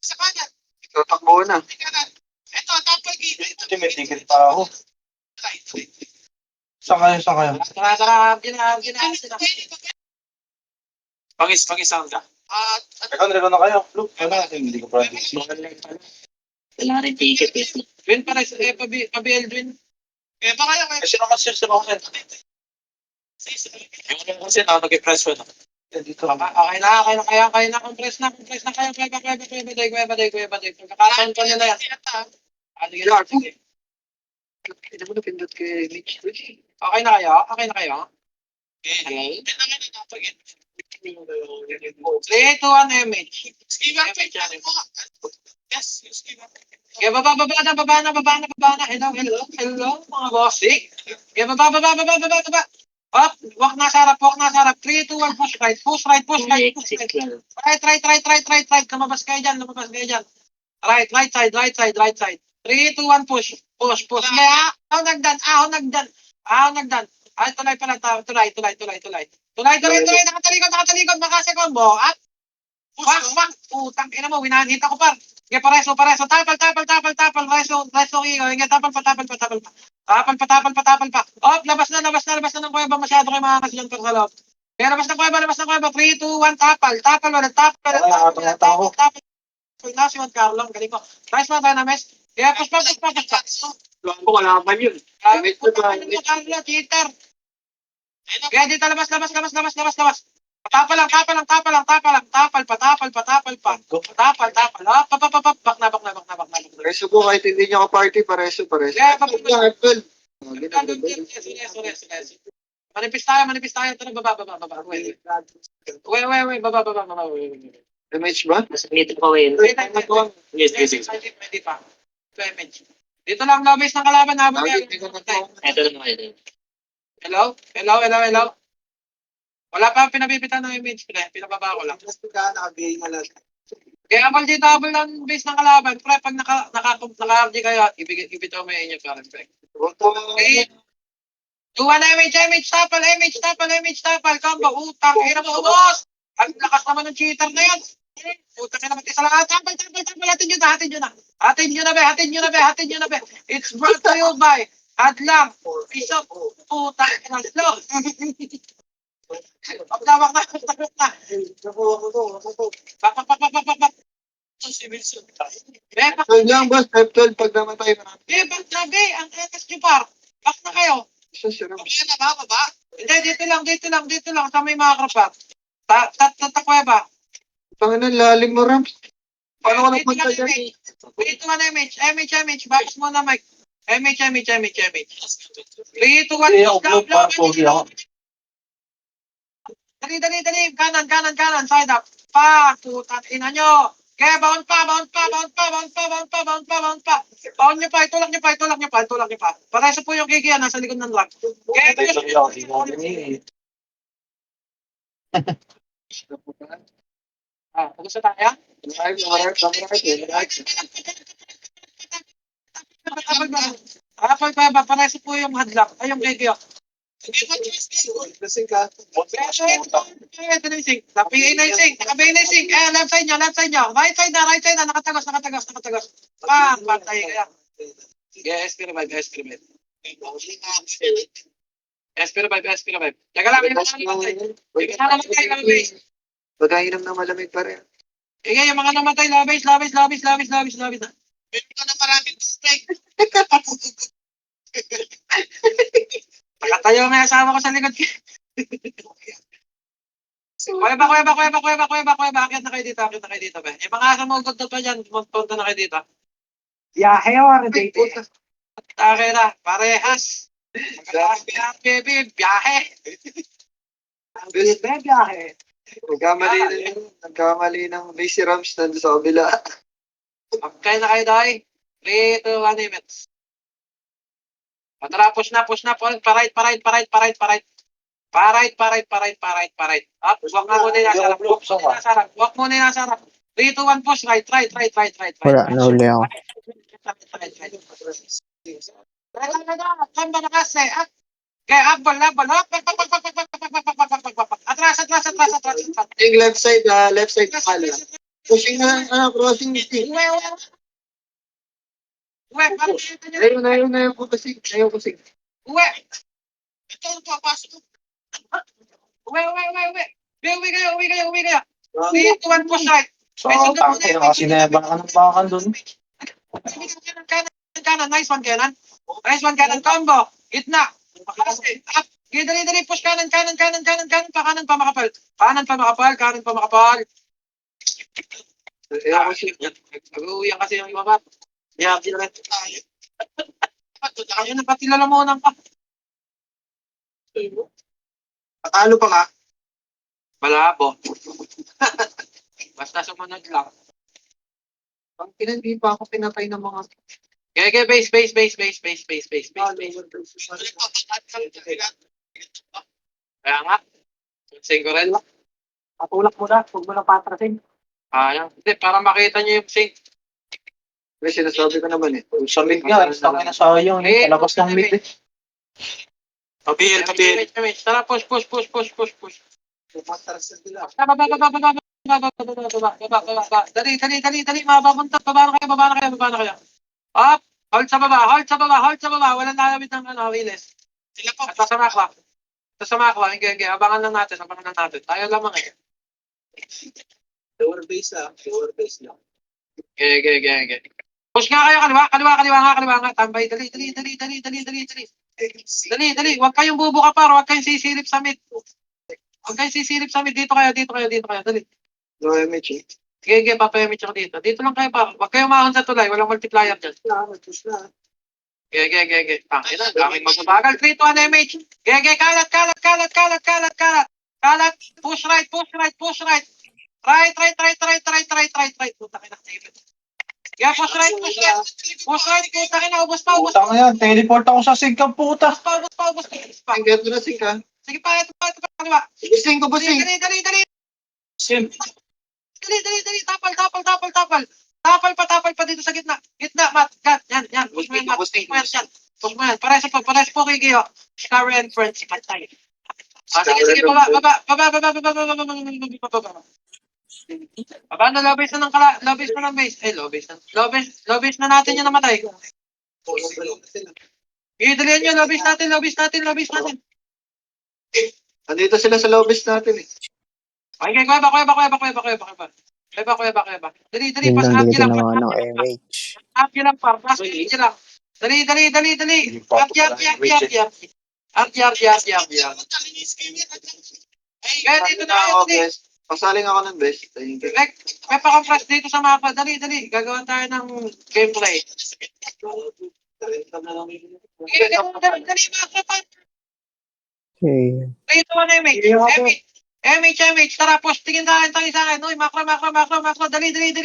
sa kanan. Tatakbo na. Kanan. Ito, tapal gate. Ito, may ticket pa ako. Saan kayo? Tara, gina. Pangis ang ka. Ikaw, nalito na kayo. Look, hindi ko practice. Wala rin ticket. Win para sa PBL Win. Kaya pa kayo. Sino kasi sino kasi? Yung kasi nag-press ko na. Dito. Okay na. Kaya na. Compress na kayo. Kuweba day. Pagkakaroon pa nila yan. Sige. Hindi mo napindot kay Mitch. Okay na kayo? Okay. 3, 2, 1, MH. Yes, kaya baba na. Hello, mga bossing. Kaya baba. Up, walk na sa harap. 3, 2, 1, push right. Right. Lumabas kayo dyan. Right side. 3, 2, 1, push. Kaya, ahon nagdan. Ay, tuloy pala. Tuloy. Nakatalikod. Makasekon mo. At, wak. Putang ina mo, winanhit ako par. Sige, pareso. Tapal. Reso, Inge, tapal pa. Tapal pa. Labas na ng kuweba. Masyado kayo makakasilan pa sa loob. Kaya labas ng kuweba. 3, 2, 1, tapal. Tapal. Na si Juan Carlo, galing ko. Nice mo, Dynamis. Kaya push pa. Luwan ko, wala pa yun. Carlo, cheater. Kaya dito, labas. Tapal lang. Tapal pa. Bak na. Pareso po kahit hindi niyo ka-party, pareso. Yeah, Apple. Manipis tayo. Tara, baba. Wait, baba. MH ba? Dito pa rin. Yes. Pwede pa. Dito lang, lobbies ng kalaban. Habang yan. Ito naman. Hello? Wala pa pinabibitan ng image. Pinababa ko lang. Kaya abal dito, abal ng base ng kalaban. Pre, pag naka-RG kayo, ibitaw mo yung inyo para respect. Okay? 2-1 MH, tapal, combo, utang, hirap mo, boss! Ang lakas naman ng cheater na yan. Utang na naman, isa lang, tapal, hatid nyo na, be. It's brought to you by Hadlang, piso, utang, slow. Wag na. Pak. Si Wilson. Bebak F12 lang, boss. F12 pag namatay na. na, be. Ang etas nyo par. Bak na kayo. Baba? Hindi, dito lang. Sa may mga krapat. Takweba. Pangalan, lalim mo, Rams. Paano ka nagpunta dyan? Dito na MH. Box mo na, Mike. MH. 3, 2, 1. Hindi ako blue, parang pogi ako. Dali. Kanan. Side up. Tutat ina nyo. Kaya bound pa. Bound nyo pa. Itulak nyo pa. Pareso po yung kikiya. Nasa likod ng lock. Kaya gusto tayo? Apal pa. Pareso po yung hadlock. Ay, yung kikiya. Lasing ka. Ito na yung sink. Napigay na yung sink. Nakabigay na yung sink. Left side nyo. Right side na. Nakatagos. Patay kaya. Sige, SP revive. SP revive. Teka lang, yung naman kayo. Pagkainom ng malamig pa rin. Sige, yung mga namatay, labis. Meron ka na maraming steak. Nakatayo may asawa ko sa likod. Kuweba. Akit na kayo dito, ba? Yung mga sumugod na pa dyan, punta na kayo dito. Biyahe or date? Takira, parehas. Baby, biyahe. Biyahe. Nagkamali ng base si Rams nandun sa kabila. Okay na kayo, Day. 3, 2, 1, minutes. Tara, push na. Paride. Up, wag mo muna yung nasa harap. 3, 2, 1, push. Right. Wala, nahuli ako. Kamba na kasi. Okay, up, ball. Atras. Yung left side pala. Pushing na, crossing stick. Uwe. Ayun na yung kusig. Uwe. Ito ang papasok. Uwe. Uwi kayo. 3, 2, 1, push right. So, tangin na kasi nebang ka ng bakal dun. Kanan. Nice one, kanan. Combo. Gitna. Up. Dali. Push kanan. Kanan pa makapal. Nag-uwi kasi yung iba ba? Yeah, sila. Ayun na pati lalamunan pa. Patalo pa nga. Malabo. Basta sumunod lang. Ang hindi pa ako pinatay ng mga... Okay, base. Kaya nga. Sing ko rin. Patulak mo na. Huwag mo na patrasin. Hindi, para makita nyo yung sing. May sinasabi ko naman eh. Sa mid nga, tangin na sayang. Palabas ng mid eh. Pabil. Tara, push. Baba. Dali. Baba na kayo. Up. Hold sa baba. Walang lalawit ng Wiles. At sasama ko. Okay. Abangan lang natin. Tayo lamang eh. Lower base lang. Okay. Push nga kayo, kaliwa nga. Tambay, dali. Dali. Huwag kayong bubuka par, huwag kayong sisilip sa mid. Dito kayo. Dali. No MH eh. Okay, papayamit ako dito. Dito lang kayo par. Huwag kayong mahon sa tulay, walang multiplier dyan. Push na. Okay. Tangina, daming magbabagal. 3 to 1 MH. Okay, kalat. Kalat. Push right. Right. Puta ka na. Yeah, push right. Puta ka na, ubos pa. Puta nga yan, teleport ako sa sig kang puta. Ubos pa. Ang ganda na sing ka. Sige pa, ito kaliwa. Busing ko. Dali. Sim. Dali. Tapal pa dito sa gitna. Mat. Yan. Push mo yan, Mat. Push mo yan. Pares po kikiyo. Scarry and friends, patay. Sige, baba. Baba na, low base na ng base. Low base na natin yung namatay. Dalihan nyo, low base natin. Andito sila sa low base natin eh. Okay, kuweba. Dali, Yun pas lang, up dito lang. ng ano, MH. Up lang. Dali. Up. Kaya dito na kayo, dali. Pasaling ako ng best. Thank you. May pa-compress dito sa mapa. Dali. Gagawin tayo ng gameplay. Dali, mapa pa. Okay. Dito na MH. Tara, push. Tingin sa akin. Uy, macro. Dali. Dali.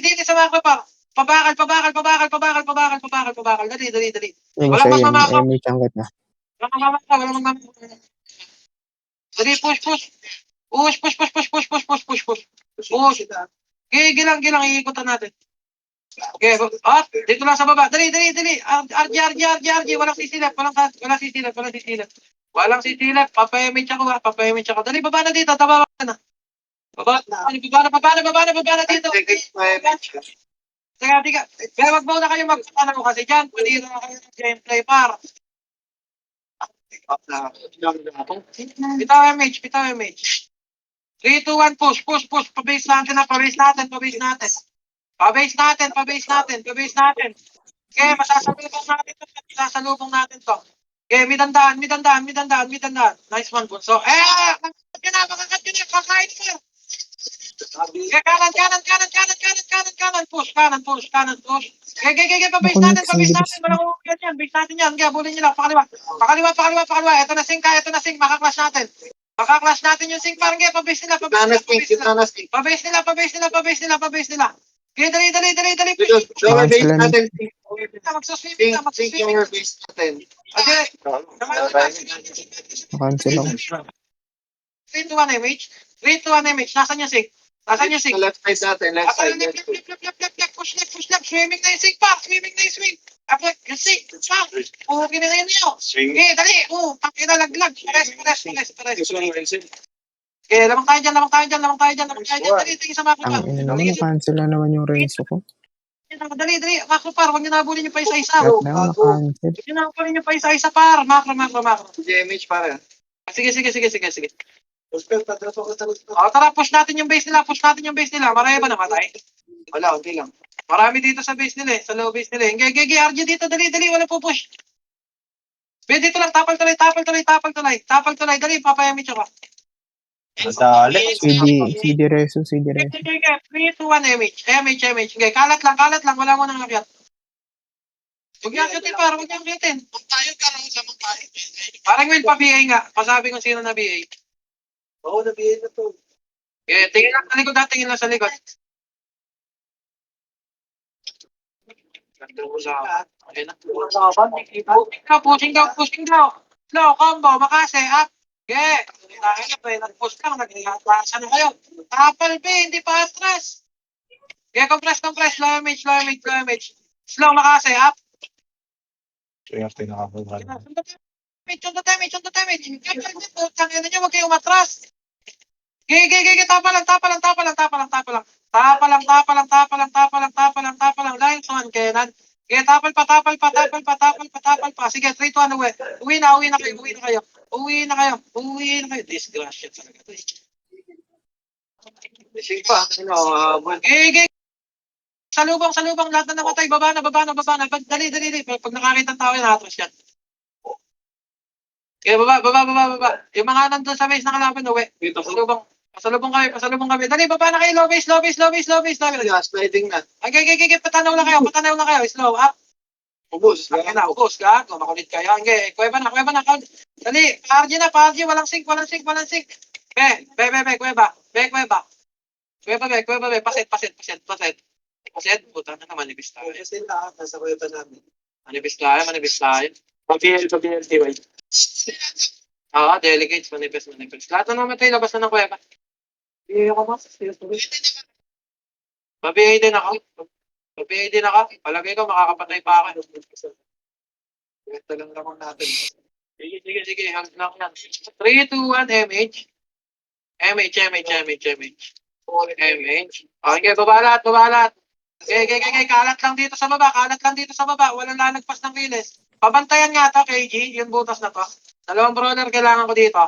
Dito sa macro pa. Pabakal. Dali. Yung Wala sa'yo, mas mamakaw. MH ang ganda. Wala mamakaw. Dali, push. Push. Gilang, iikutan natin. Okay, dito lang sa baba. Dali. RG. Walang sisilap. Papayamit ako. Dali, baba na dito. Baba na. Baba na dito. Teka. Kaya wag muna kayo magpapanaw kasi dyan. Pwede na kayo ng gameplay par. Up na. Bitaw MH, bitaw MH. 3, 2, 1, push, push, push. Pabase natin na, pabase natin, pabase natin. Pabase natin, pabase natin, pabase natin. Okay, masasalubong natin to. Masasalubong natin to. Okay, midandaan, midandaan, midandaan, midandaan. Nice one, Bunso. Makakat ka na, kakain ka. Okay, kanan, kanan, kanan, kanan, kanan, kanan, kanan, push, kanan, push, kanan, push. Okay, pabase natin, pabase natin. Walang ugat yan, base natin yan. Okay, abulin nyo lang, pakaliwa. Pakaliwa, pakaliwa, pakaliwa. Ito na sing, makaklash natin. Makaklash natin yung sing, parang kaya pabase nila, pabase nila, pabase nila. Pabase nila, pabase nila, pabase nila, pabase nila. Okay, dali. Lower base Cancel natin. Magsuswimming na, Sync magsuswimming lower na. base natin. Okay. Cancel ako. 3 to 1 MH. 3 to 1 MH. Nasaan yung sink? Nasaan yung sink? Sa left side natin, left side. Left. Push left. Swimming na yung sink pa. Swimming na yung swing. After, yung sink. Pa. Okay na yun yun. Okay, dali. Pakita laglag. Pares. Okay, lamang tayo dyan. Dali, tingin sa macro par. Ang ina naman, cancel na naman yung Renzo ko. Dali. Macro par. Huwag nyo nabulin yung pa isa-isa. Lahat na ako na-cancel. Huwag nyo nabulin yung pa isa-isa par. Macro. GMH para. Sige. Tara, push natin yung base nila. Marami ba namatay? Wala, okay lang. Marami dito sa base nila sa low base nila. Gigi, RG dito, dali, wala po push. Pwede dito lang, tapal tuloy. Dali, papayamit siya ka. Madali. CD Reso. 3, 2, 1, MH. Okay, kalat lang, wala mo nang akyat. Huwag niya akyatin, parang huwag niya akyatin. Parang Will pa BA nga, pasabi kung sino na BA. Oo, nabihin na to. Okay, tingin lang sa likod, Okay na. Pushing daw. Slow, combo, makase, up. Okay. Nag-push lang, nag-iatasan na kayo. Tapal B, hindi pa atras. Okay, compress. Low image. Slow, makase, up. Swerte na ako. On the damage. Tangina nyo, huwag kayo umatras. Okay, tapalang. Lines on, Kenan. Okay, tapal pa. Sige, 3 to 1 away. Uwi na kayo. Disgrasya talaga. Sync pa. Okay. Salubong, lahat na namatay. Baba na. Dali. Pag nakakita ng tao yan, atras yan. Okay, baba. Yung mga nandun sa base na kalaban, uwi. Pasalubong kami. Dali, baba na kayo. Low base. Sliding na. Okay. Patanaw lang kayo. Slow, up. Ubus. Ubus ka. Makulit kayo. Okay, kuweba na. Dali, RG na. Walang sync. Be, kuweba. Paset. Puta na, manibis tayo. Kasi lahat nasa kuweba namin. Manibis tayo. Pag-BL, TY. Delegates, manifest. Lahat na namatay, labas na ng kuweba. Mabiyay din ako. Palagay ko, makakapatay pa ako. Ito lang naman natin. Sige, hang lang yan. 3, 2, 1, MH. Okay, baba lahat. Okay, kalat lang dito sa baba. Walang lalagpas ng kilis. Pabantayan nga to, KG, yung butas na to. 2 brawler kailangan ko dito.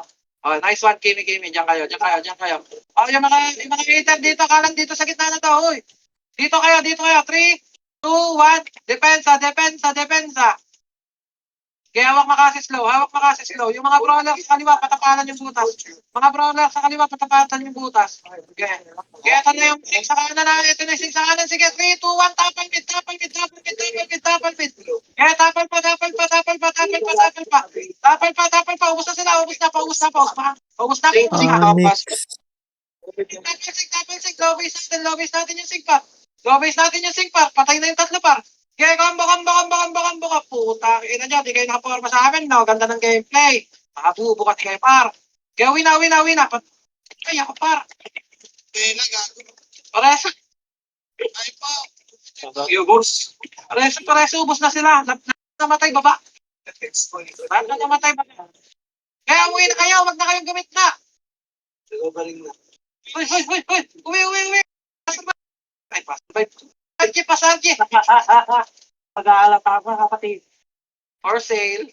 Oh, nice one, Kimi. Diyan kayo. Oh, yung mga hater dito, kalat dito sa gitna na to, hoy. Dito kayo. 3, 2, 1, depensa. Kaya hawak makasi slow. Yung mga brawler sa kaliwa, patapalan yung butas. Okay. Kaya ito na yung sing sa kanan na. Ito na yung sing sa kanan. Sige, 3, 2, 1, tapal mid. Kaya tapal pa. Ubus na sila. Paubos na. Onyx. Tapal sing. Low base natin yung sing pa. Patay na yung 3 par. Kaya combo ka. Puta, ina nyo, di kayo nakaporma sa amin, no? Ganda ng gameplay. Nakabubukat kayo, par. Kaya win na. Ay, ako, par. Pareso. Pareso, ubos na sila. Namatay, baba. Kaya uwi na kayo, wag na kayong gamit na. Hoy. Uwi. Ay, pasarje. Pag-aalata ako, kapatid. For sale.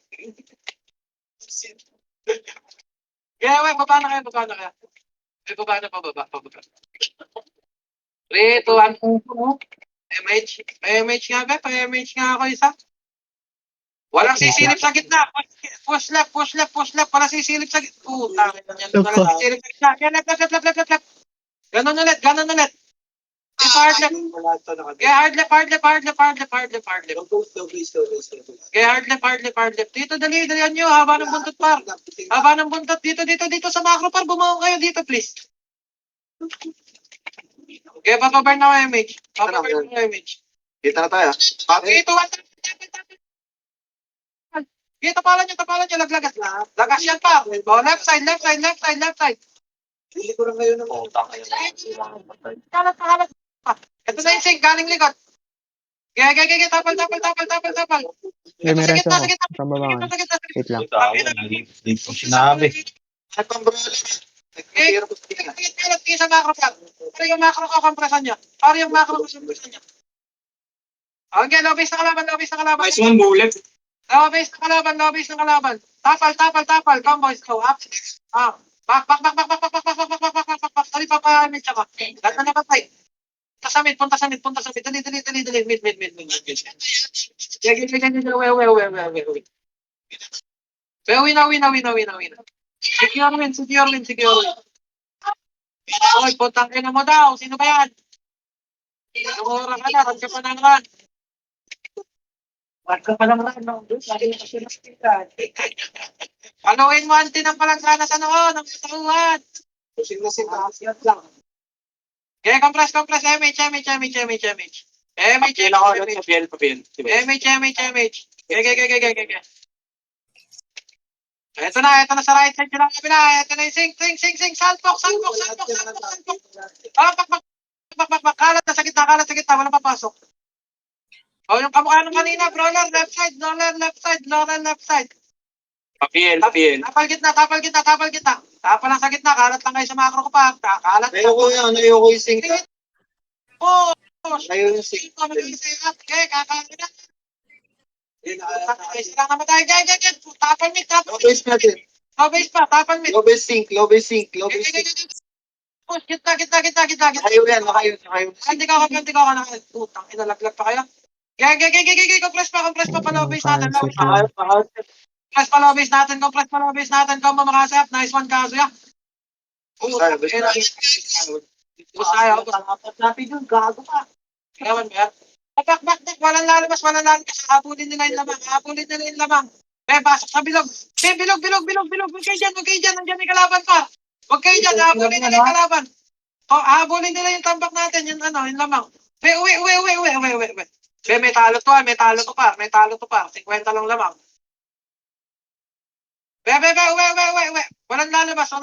Kaya, we, baba na kayo, baba na kayo. May baba na, pababa. 3, 2, 1. MH nga ba? Pa-MH nga ako isa. Walang sisilip sa gitna. Push left. Walang sisilip sa gitna. Puta. Walang sisilip sa gitna. Kaya left. Ganon ulit. Hard left. Kaya hard left. Kaya hard left. Dito, dalihan nyo. Haba ng buntot par. Haba ng buntot. Dito sa macro par. Bumawang kayo dito, please. Kaya papaburn na ako image. Kita na tayo. Okay, 2, 1. Dito, tapalan nyo. Lagas yan pa. Oh, left side. Hindi ko lang ngayon naman. Kalat. Ito na yung sink. Galing likod. Kaya. Tapal. May Ito sa reso ako. gitna. Pambabangan. Wait lang. Hindi ko sinabi. At ang bro, nagkakira ko sa tingin. Kalat sa macro pa. Para yung macro ko kompresan niya. Okay, low base na kalaban. Nice one, bullet. Low base na kalaban. Tapal. Combo is go up. Back. Sorry, papa-image ako. Lahat na napatay. Punta sa mid. Dali. Mid. Win. Secure win. Oy, puntang ina mo daw. Sino ba yan? Lumura ka na. Run ka pa ng run. Wag ka pa lang na, no? Lagi na kasi nakikita. Paluin mo ang tinang palanggana sa noon. Ang katawan. Pusin na si Yan lang. Kaya compress. MH. Kaya. Ito na sa right side ng kabila. Ito na yung sink. Salpok. Pak. Kalat na sa gitna. Walang papasok. O, yung kamukha nung kanina. Brawler left side. Papiel. Tapal gitna. Tapal lang sa gitna. Kalat lang kayo sa macro ko pa. Kalat. Ayoko yung sink. Oh, Ayoko yung sink. Okay, kakain na. Isa lang naman tayo. Tapal mid. Low base natin. Low base pa. Tapal mid. Low base sink. Push, kita. Nakayo yan. Hindi ka na. Putang, inalaglag pa kayo. Gay. Compress pa. Palobase natin. Compress pa lobase natin. Combo makasap. Nice one, Kazuya. Tayo. Natin yung gago ka. Ewan ba? Back. Walang lalabas. Habulin nila yung lamang. Pasok sa bilog. Bilog. Huwag kayo dyan. Nandiyan may kalaban pa. Huwag kayo dyan. Habulin nila yung kalaban. Habulin nila yung tambak natin. Yung lamang. Uwi. May talo to par. 50 lang lamang. Uwi. Walang lalabas.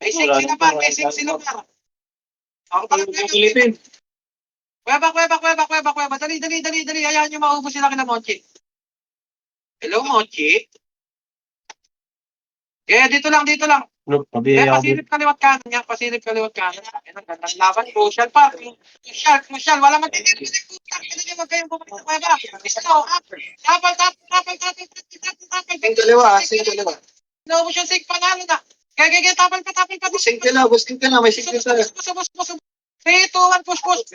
May 6 sila par. Ako talaga. Weba. Dali. Ayahan nyo maubos sila kina Mochi. Hello, Mochi. Dito lang. Pasilip kaliwat kanan niya. Ang gandang laban. Crucial pa. Crucial. Wala matitira. Huwag kayong bumalik sa Weba. Tapal. Sink kaliwa. Naubos yung sink. Panalo na. Kaya. Tapal pa. Sink ka na. May sink na tayo. Bus. 3, 2, 1, push. Push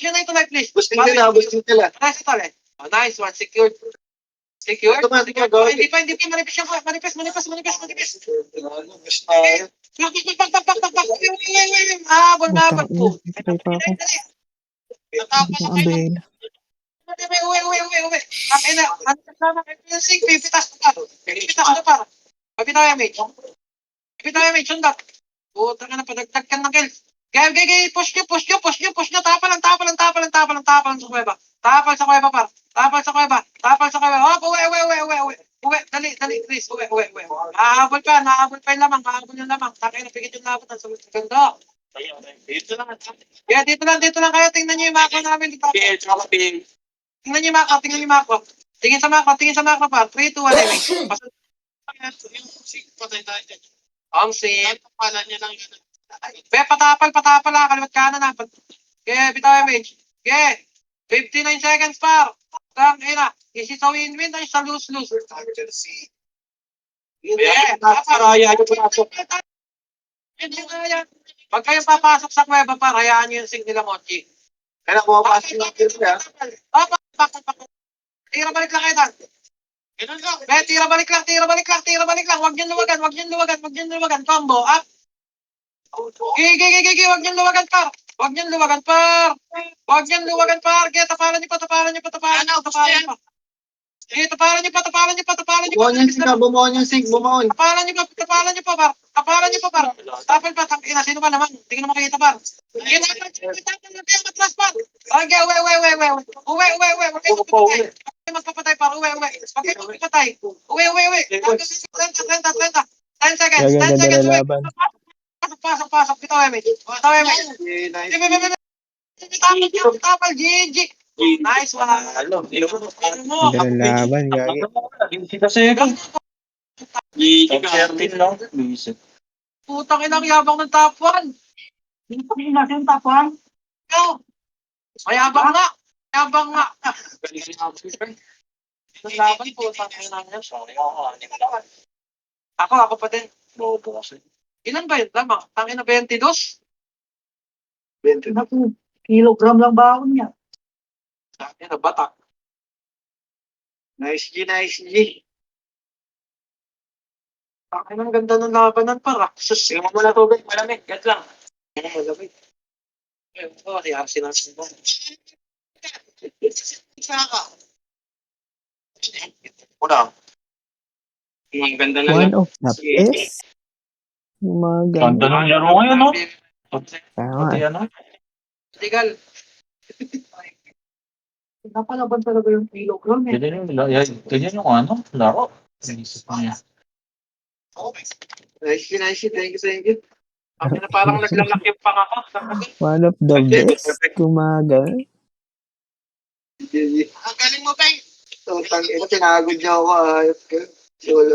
nyo na ito light, please. Busting ka na. Nice ito, eh. Nice one, secured. Automatic na, go. Hindi pa, manipis yung manipis. Habol. Uwi. Ang sink, pipitas na para. Kapitaya, mate, sundat. Puta ka na, padagdag ka ng kills. Gaya, push nyo. Tapal sa kuweba. Tapal sa kuweba. Hop, uwi. Dali, please. Uwi. Nahabol pa yung lamang. Takay na, pigit yung labot. Ang sagot. Ganda. Dito lang kayo. Tingnan nyo yung macro namin. Tingnan nyo yung macro. Tingin sa macro pa. 3, 2, 1, Ang sip. Patapal lang. Kaliwat kanan na. Bitaw image. 59 seconds par. Tang ina. Isi sa win-win ay sa lose-lose. Hindi. Karaya yung pasok. Hindi nga yan. Pag kayo papasok sa kuweba, par, hayaan nyo yung sing nila, Mochi. Kaya pumapasok yung kills niya. Tira balik lang kayo, Dan. Tira balik lang. Huwag nyo luwagan. Combo, up. Gigi, huwag nyo luwagan, par. Huwag nyo luwagan, par. Kaya tapalan nyo pa. Tapalan nyo pa. Tapalan nyo pa. Bumuon yung sink. Tapalan nyo pa, par. Tapal pa, tangina, sino ba naman? Hindi ko na makita, par. Tapal na, matras, par. Okay, uwi. Huwag kayo magpapatay, par. Uwi. Huwag kayo magpapatay. Uwi. 30 seconds. 10 seconds, uwi. Laban. Pasok. Bitaw, Emi. Tapal, GG. Nice one. Ganda ng laban, gagi. Kita second. 13 lang. Visit. Putang inang yabang ng top 1. Nasa yung top 1? Ikaw. Mayabang nga. Laban po, tangin na niya. Ako pa din. Bobo kasi. Ilan ba yun? Tama, tangin na 22? Naku, kilogram lang baon niya. Tangin na bata. Nice G. Tangin ang ganda ng labanan para. Sus, Tingnan mo na tubig. malamig. Gat lang. Malamig. Oh, di ako sinasin mo. Una. Ang ganda na One lang. of the best. Yung mga Ganda ganun. ng laro ngayon, no? Tama. Pati ano? Legal. Napalaban talaga yung kilogram eh. Ganyan yung ano, laro. Inisip niya. Nice G. Thank you. Tangin na parang naglalaki pa ako. One of the best. Yung mga ganun. Ang galing mo, Peng. Tang ina, tinagod niya ako. Ayos ka. Solo.